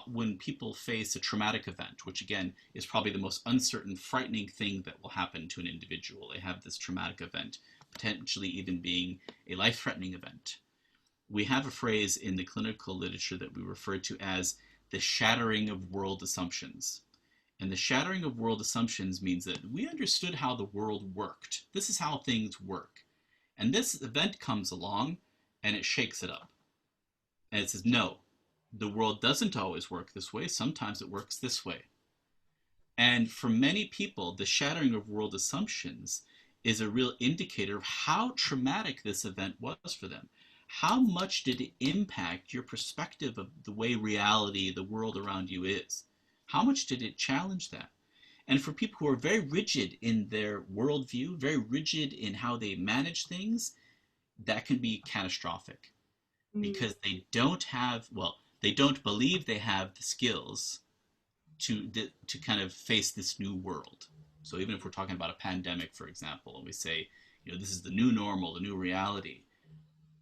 when people face a traumatic event, which again is probably the most uncertain, frightening thing that will happen to an individual, they have this traumatic event, potentially even being a life-threatening event. We have a phrase in the clinical literature that we refer to as the shattering of world assumptions. And the shattering of world assumptions means that we understood how the world worked. This is how things work. And this event comes along and it shakes it up. And it says, no, the world doesn't always work this way. Sometimes it works this way. And for many people, the shattering of world assumptions is a real indicator of how traumatic this event was for them. How much did it impact your perspective of the way reality, the world around you is? How much did it challenge that? And for people who are very rigid in their worldview, very rigid in how they manage things, that can be catastrophic because they don't have, well, they don't believe they have the skills to kind of face this new world. So even if we're talking about a pandemic, for example, and we say, this is the new normal, the new reality,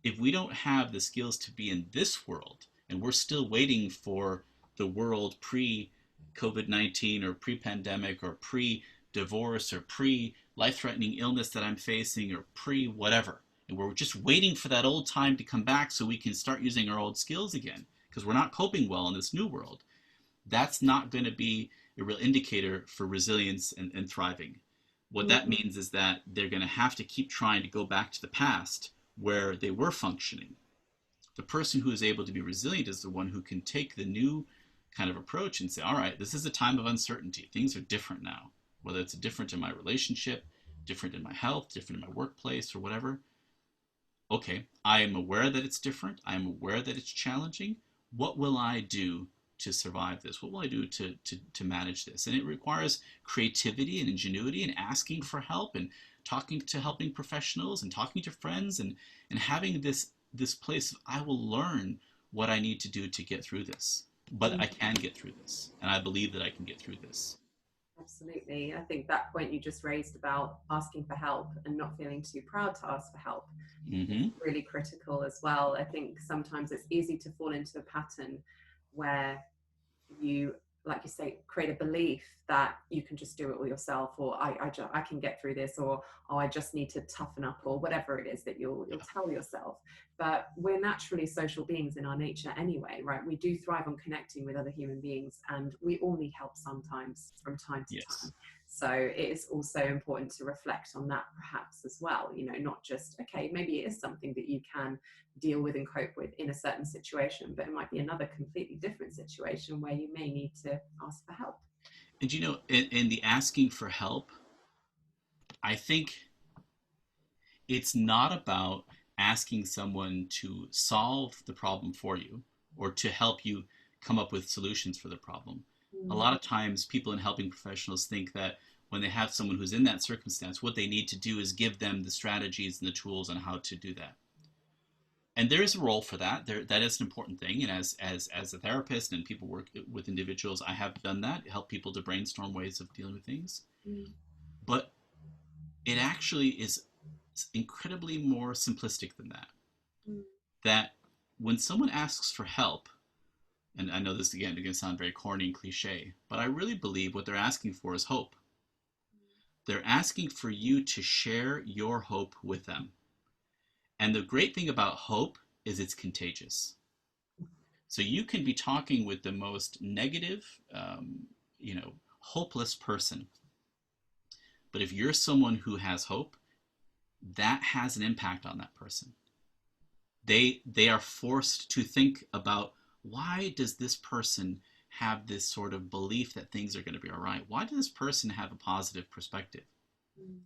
if we don't have the skills to be in this world, and we're still waiting for the world pre-COVID-19 or pre-pandemic or pre-divorce or pre-life-threatening illness that I'm facing or pre-whatever, and we're just waiting for that old time to come back so we can start using our old skills again because we're not coping well in this new world, that's not going to be a real indicator for resilience and thriving. What that means is that they're going to have to keep trying to go back to the past where they were functioning. The person who is able to be resilient is the one who can take the new kind of approach and say, all right, this is a time of uncertainty. Things are different now, whether it's different in my relationship, different in my health, different in my workplace or whatever. Okay, I am aware that it's different. I am aware that it's challenging. What will I do to survive this? What will I do to manage this? And it requires creativity and ingenuity and asking for help and talking to helping professionals and talking to friends and having this place of I will learn what I need to do to get through this. But I can get through this. And I believe that I can get through this. Absolutely. I think that point you just raised about asking for help and not feeling too proud to ask for help is really critical as well. I think sometimes it's easy to fall into a pattern where you, like you say, create a belief that you can just do it all yourself, or I can get through this, or oh, I just need to toughen up, or whatever it is that you'll tell yourself. But we're naturally social beings in our nature anyway, right? We do thrive on connecting with other human beings, and we all need help sometimes from time to time. So it is also important to reflect on that perhaps as well, not just, okay, maybe it is something that you can deal with and cope with in a certain situation, but it might be another completely different situation where you may need to ask for help. And in the asking for help, I think it's not about asking someone to solve the problem for you or to help you come up with solutions for the problem. A lot of times people in helping professionals think that, when they have someone who's in that circumstance, what they need to do is give them the strategies and the tools on how to do that. And there is a role for that. That is an important thing. And as a therapist and people work with individuals, I have done that, help people to brainstorm ways of dealing with things. But it actually is incredibly more simplistic than that. That when someone asks for help, and I know this again is going to sound very corny and cliche, but I really believe what they're asking for is hope. They're asking for you to share your hope with them. And the great thing about hope is it's contagious. So you can be talking with the most negative, hopeless person. But if you're someone who has hope, that has an impact on that person. They are forced to think about, why does this person have this sort of belief that things are going to be all right? Why does this person have a positive perspective?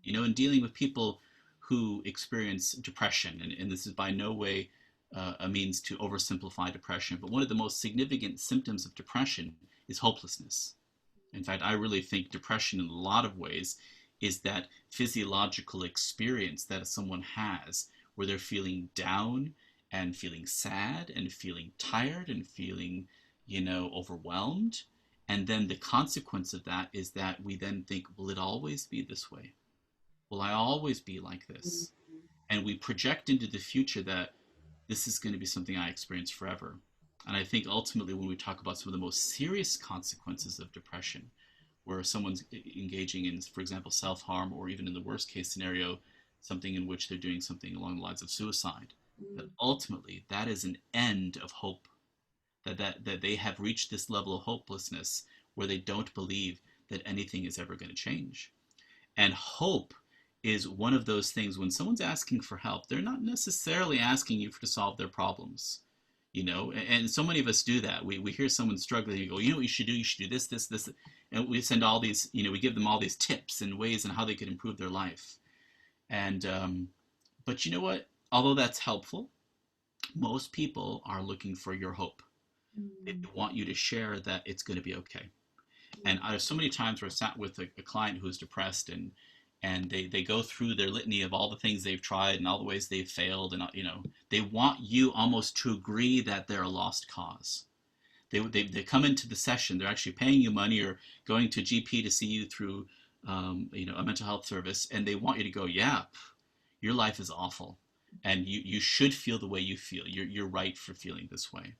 In dealing with people who experience depression, and this is by no way a means to oversimplify depression, but one of the most significant symptoms of depression is hopelessness. In fact, I really think depression in a lot of ways is that physiological experience that someone has where they're feeling down and feeling sad and feeling tired and feeling, overwhelmed. And then the consequence of that is that we then think, will it always be this way? Will I always be like this? And we project into the future that this is going to be something I experience forever. And I think ultimately when we talk about some of the most serious consequences of depression, where someone's engaging in, for example, self-harm, or even in the worst case scenario, something in which they're doing something along the lines of suicide, that ultimately that is an end of hope, that they have reached this level of hopelessness where they don't believe that anything is ever going to change. And hope is one of those things, when someone's asking for help, they're not necessarily asking you to solve their problems. And so many of us do that. We hear someone struggling, you go, what you should do? You should do this. And we send all these, we give them all these tips and ways on how they could improve their life. And, but you know what? Although that's helpful, most people are looking for your hope. They want you to share that it's going to be okay. And there's so many times where I sat with a client who's depressed, and they go through their litany of all the things they've tried and all the ways they've failed, and they want you almost to agree that they're a lost cause. They come into the session, they're actually paying you money or going to a GP to see you through a mental health service, and they want you to go, yeah, your life is awful, and you should feel the way you feel. You're right for feeling this way.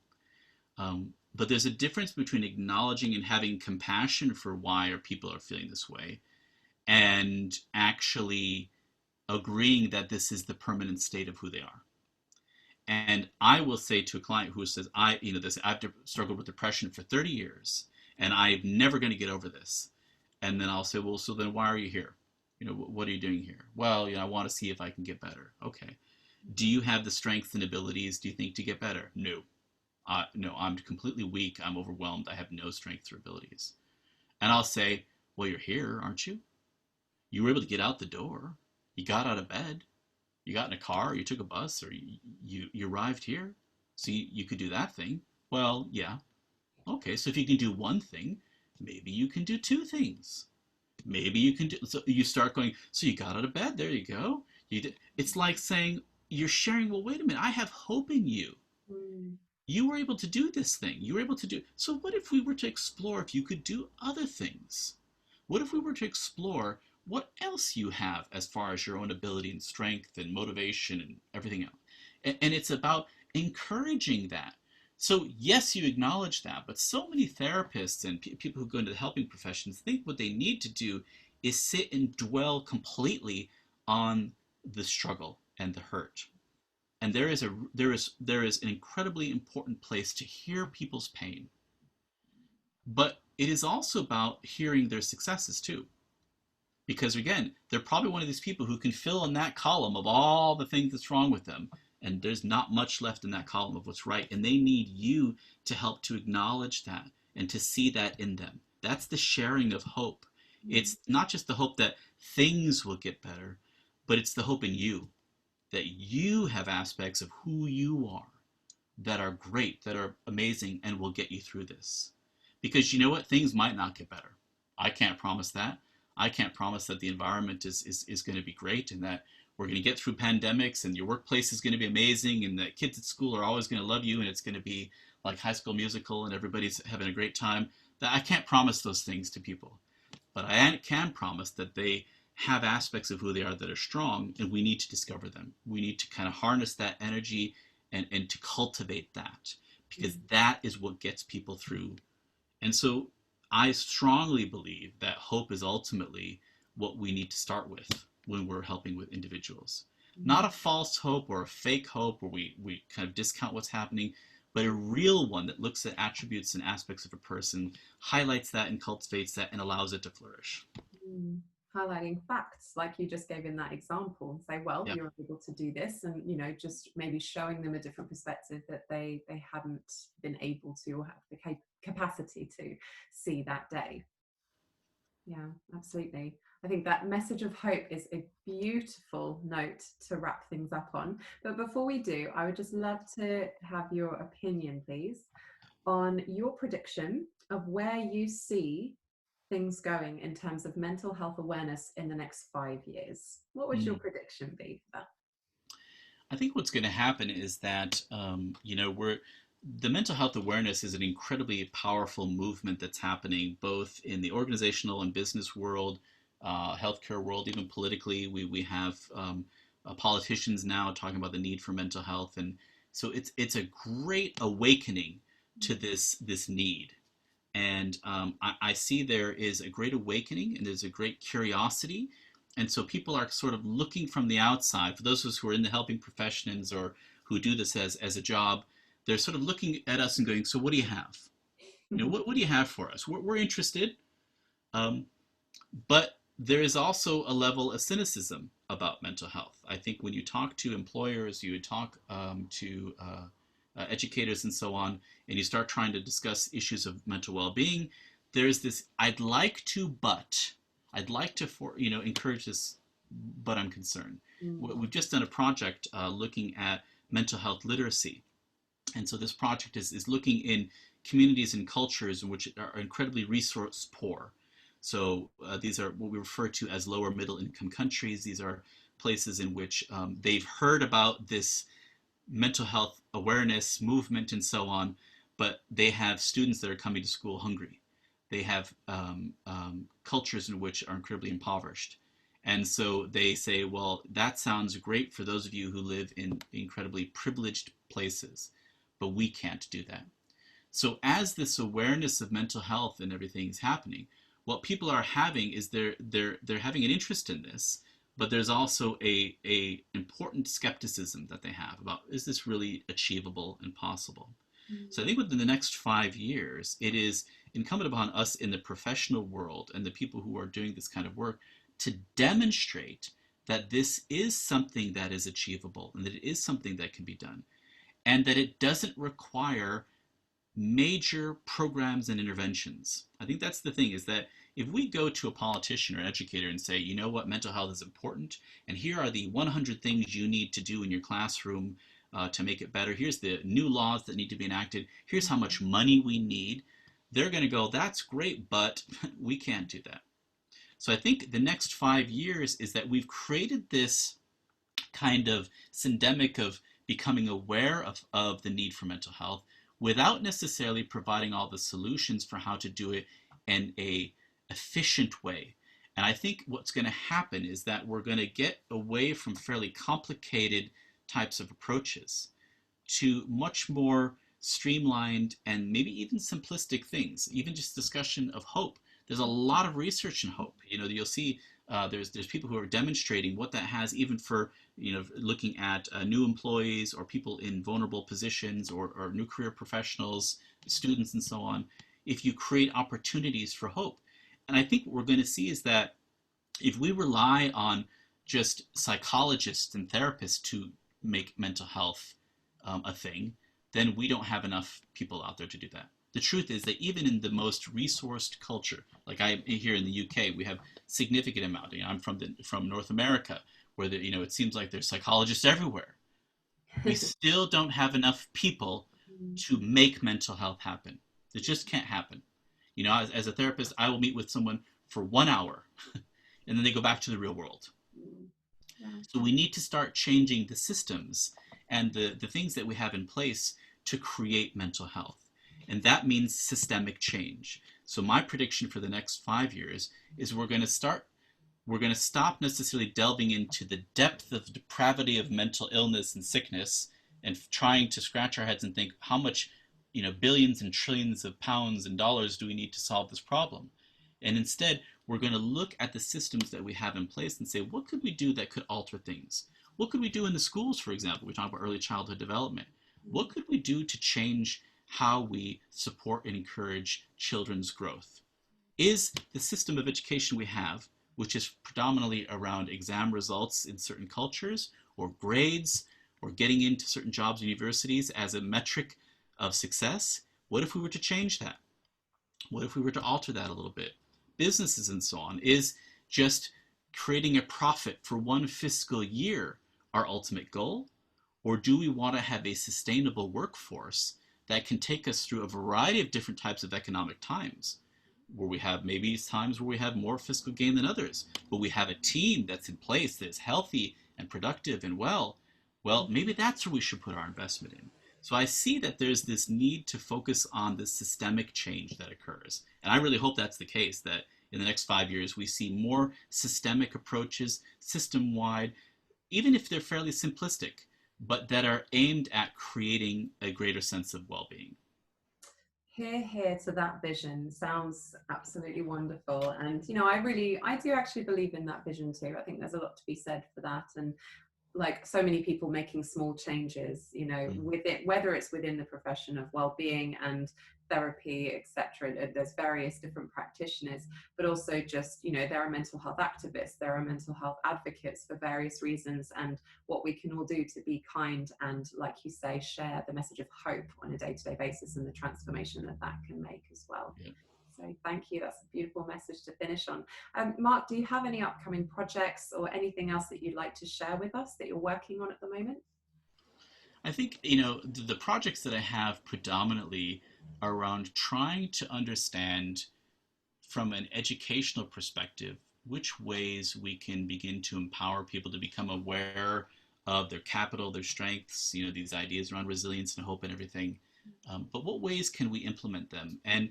But there's a difference between acknowledging and having compassion for why people are feeling this way, and actually agreeing that this is the permanent state of who they are. And I will say to a client who says, I've struggled with depression for 30 years, and I'm never going to get over this. And then I'll say, well, so then why are you here? What are you doing here? Well, I want to see if I can get better. Okay. Do you have the strength and abilities, do you think, to get better? No. No, I'm completely weak. I'm overwhelmed. I have no strength or abilities. And I'll say, well, you're here, aren't you? You were able to get out the door. You got out of bed. You got in a car, or you took a bus, or you arrived here. So you could do that thing. Well, yeah. Okay, so if you can do one thing, maybe you can do two things. Maybe you can do, so you start going, so you got out of bed, there you go. It's like saying, you're sharing, well, wait a minute, I have hope in you. You were able to do this thing. You were able to do, so what if we were to explore if you could do other things? What if we were to explore what else you have as far as your own ability and strength and motivation and everything else? And it's about encouraging that. So yes, you acknowledge that, but so many therapists and people who go into the helping professions think what they need to do is sit and dwell completely on the struggle and the hurt. And there is an incredibly important place to hear people's pain. But it is also about hearing their successes too. Because again, they're probably one of these people who can fill in that column of all the things that's wrong with them. And there's not much left in that column of what's right. And they need you to help to acknowledge that and to see that in them. That's the sharing of hope. It's not just the hope that things will get better, but it's the hope in you, that you have aspects of who you are that are great, that are amazing, and will get you through this. Because you know what? Things might not get better. I can't promise that. I can't promise that the environment is going to be great and that we're going to get through pandemics and your workplace is going to be amazing and that kids at school are always going to love you and it's going to be like High School Musical and everybody's having a great time. That I can't promise those things to people, but I can promise that they have aspects of who they are that are strong, and we need to discover them. We need to kind of harness that energy and to cultivate that, because that is what gets people through. And so I strongly believe that hope is ultimately what we need to start with when we're helping with individuals. Not a false hope or a fake hope where we kind of discount what's happening, but a real one that looks at attributes and aspects of a person, highlights that and cultivates that and allows it to flourish. Highlighting facts like you just gave in that example, and say, well, Yeah. you're able to do this, and just maybe showing them a different perspective that they hadn't been able to or have the capacity to see that day. Yeah, absolutely. I think that message of hope is a beautiful note to wrap things up on. But before we do, I would just love to have your opinion, please, on your prediction of where you see things going in terms of mental health awareness in the next 5 years. What would your Mm. prediction be for that? I think what's going to happen is that, we're the mental health awareness is an incredibly powerful movement that's happening both in the organizational and business world, healthcare world, even politically. We have politicians now talking about the need for mental health, and so it's a great awakening to this need. And I see there is a great awakening and there's a great curiosity. And so people are sort of looking from the outside. For those of us who are in the helping professions or who do this as a job, they're sort of looking at us and going, so what do you have? What do you have for us? We're interested. Um, but there is also a level of cynicism about mental health. I think when you talk to employers, you would talk to educators and so on, and you start trying to discuss issues of mental well-being, there's this I'd like to encourage this, but I'm concerned. We've just done a project looking at mental health literacy. And so this project is looking in communities and cultures in which are incredibly resource poor. So these are what we refer to as lower middle income countries. These are places in which they've heard about this mental health awareness movement and so on, but they have students that are coming to school hungry. They have cultures in which are incredibly impoverished. And so they say, well, that sounds great for those of you who live in incredibly privileged places, but we can't do that. So as this awareness of mental health and everything is happening, what people are having is they're having an interest in this, but there's also a important skepticism that they have about, is this really achievable and possible? So I think within the next 5 years, it is incumbent upon us in the professional world and the people who are doing this kind of work to demonstrate that this is something that is achievable and that it is something that can be done, and that it doesn't require major programs and interventions. I think that's the thing, is that if we go to a politician or an educator and say, you know what, mental health is important, and here are the 100 things you need to do in your classroom to make it better, here's the new laws that need to be enacted, here's how much money we need, they're going to go, that's great, but we can't do that. So I think the next 5 years is that we've created this kind of syndemic of becoming aware of the need for mental health without necessarily providing all the solutions for how to do it in a efficient way. And I think what's going to happen is that we're going to get away from fairly complicated types of approaches to much more streamlined and maybe even simplistic things, even just discussion of hope. There's a lot of research in hope. You'll see there's people who are demonstrating what that has, even for looking at new employees or people in vulnerable positions or new career professionals, students, and so on. If you create opportunities for hope, and I think what we're going to see is that if we rely on just psychologists and therapists to make mental health a thing, then we don't have enough people out there to do that. The truth is that even in the most resourced culture, like I here in the UK, we have significant amount. I'm from North America, where it seems like there's psychologists everywhere. We still don't have enough people to make mental health happen. It just can't happen. As a therapist, I will meet with someone for 1 hour, and then they go back to the real world. Yeah. So we need to start changing the systems and the things that we have in place to create mental health. And that means systemic change. So my prediction for the next 5 years is we're going to stop necessarily delving into the depth of depravity of mental illness and sickness and trying to scratch our heads and think how much, billions and trillions of pounds and dollars do we need to solve this problem. And instead, we're going to look at the systems that we have in place and say, what could we do that could alter things? What could we do in the schools, for example? We talk about early childhood development. What could we do to change how we support and encourage children's growth? Is the system of education we have, which is predominantly around exam results in certain cultures, or grades, or getting into certain jobs or universities as a metric of success, what if we were to change that? What if we were to alter that a little bit? Businesses and so on, is just creating a profit for one fiscal year our ultimate goal? Or do we want to have a sustainable workforce that can take us through a variety of different types of economic times, where we have maybe times where we have more fiscal gain than others, but we have a team that's in place that's healthy and productive and well, maybe that's where we should put our investment in. So I see that there's this need to focus on the systemic change that occurs. And I really hope that's the case, that in the next 5 years we see more systemic approaches, system-wide, even if they're fairly simplistic, but that are aimed at creating a greater sense of well-being. Here to that vision. Sounds absolutely wonderful. And, I do actually believe in that vision too. I think there's a lot to be said for that. And like so many people making small changes, with it, whether it's within the profession of well-being and therapy, etc. There's various different practitioners, but also just, there are mental health activists, there are mental health advocates for various reasons, and what we can all do to be kind and, like you say, share the message of hope on a day-to-day basis and the transformation that that can make as well. Yeah. So thank you. That's a beautiful message to finish on. Mark, do you have any upcoming projects or anything else that you'd like to share with us that you're working on at the moment? I think, the projects that I have predominantly are around trying to understand from an educational perspective which ways we can begin to empower people to become aware of their capital, their strengths, these ideas around resilience and hope and everything. But what ways can we implement them? And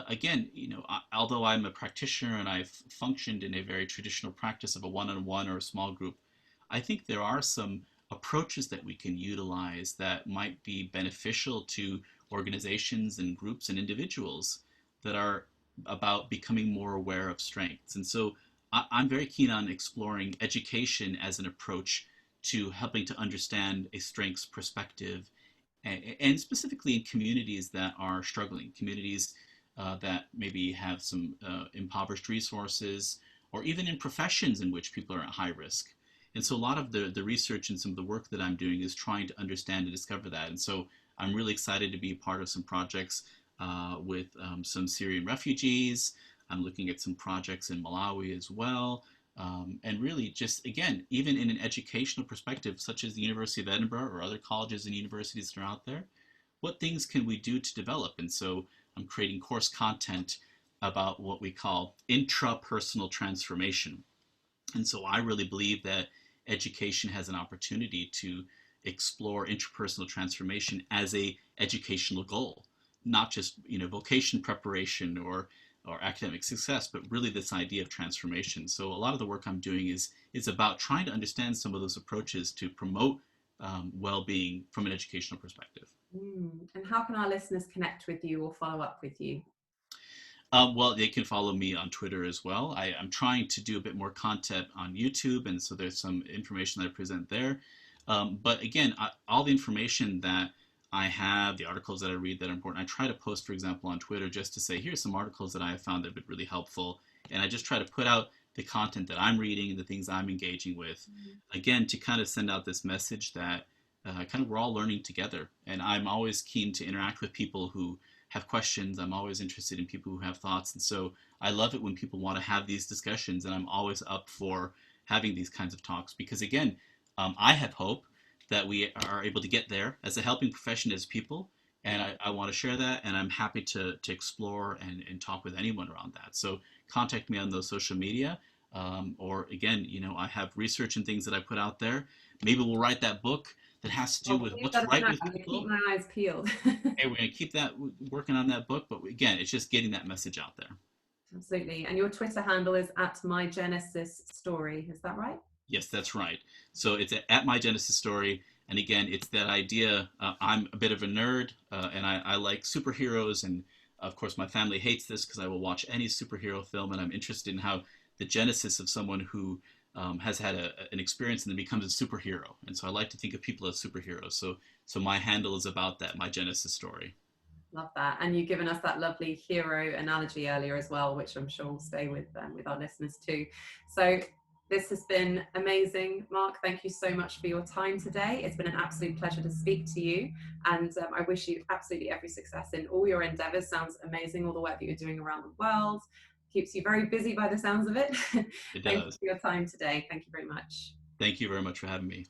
again, although I'm a practitioner and I've functioned in a very traditional practice of a one-on-one or a small group, I think there are some approaches that we can utilize that might be beneficial to organizations and groups and individuals that are about becoming more aware of strengths. And so I'm very keen on exploring education as an approach to helping to understand a strengths perspective, and specifically in communities that are struggling, communities that maybe have some impoverished resources, or even in professions in which people are at high risk. And so a lot of the research and some of the work that I'm doing is trying to understand and discover that. And so I'm really excited to be a part of some projects with some Syrian refugees. I'm looking at some projects in Malawi as well. And really just, again, even in an educational perspective, such as the University of Edinburgh or other colleges and universities that are out there, what things can we do to develop? And so I'm creating course content about what we call intrapersonal transformation. And so I really believe that education has an opportunity to explore interpersonal transformation as a educational goal, not just vocation preparation or academic success, but really this idea of transformation. So a lot of the work I'm doing is about trying to understand some of those approaches to promote well-being from an educational perspective. And how can our listeners connect with you or follow up with you? Well, they can follow me on Twitter as well. I'm trying to do a bit more content on YouTube, and so there's some information that I present there. But again, all the information that I have, the articles that I read that are important, I try to post, for example, on Twitter just to say, here's some articles that I have found that have been really helpful. And I just try to put out the content that I'm reading and the things I'm engaging with, again, to kind of send out this message that kind of we're all learning together. And I'm always keen to interact with people who have questions. I'm always interested in people who have thoughts. And so I love it when people want to have these discussions, and I'm always up for having these kinds of talks because, again, I have hope that we are able to get there as a helping profession as people, and I want to share that, and I'm happy to explore and talk with anyone around that. So contact me on those social media, or again, I have research and things that I put out there. Maybe we'll write that book that has to do Oh, with please what's let us right know. with I'm going to keep people. my eyes peeled. Hey, we're going to keep that working on that book, but again, it's just getting that message out there. Absolutely. And your Twitter handle is at my Genesis story. Is that right? Yes, that's right. So it's at my Genesis story. And again, it's that idea. I'm a bit of a nerd, and I like superheroes. And of course, my family hates this because I will watch any superhero film, and I'm interested in how the genesis of someone who has had an experience and then becomes a superhero. And so I like to think of people as superheroes. So my handle is about that, my Genesis story. Love that. And you've given us that lovely hero analogy earlier as well, which I'm sure will stay with our listeners too. So this has been amazing. Mark, thank you so much for your time today. It's been an absolute pleasure to speak to you. And I wish you absolutely every success in all your endeavors. Sounds amazing, all the work that you're doing around the world. Keeps you very busy by the sounds of it. It Thank you does. for your time today. Thank you very much. Thank you very much for having me.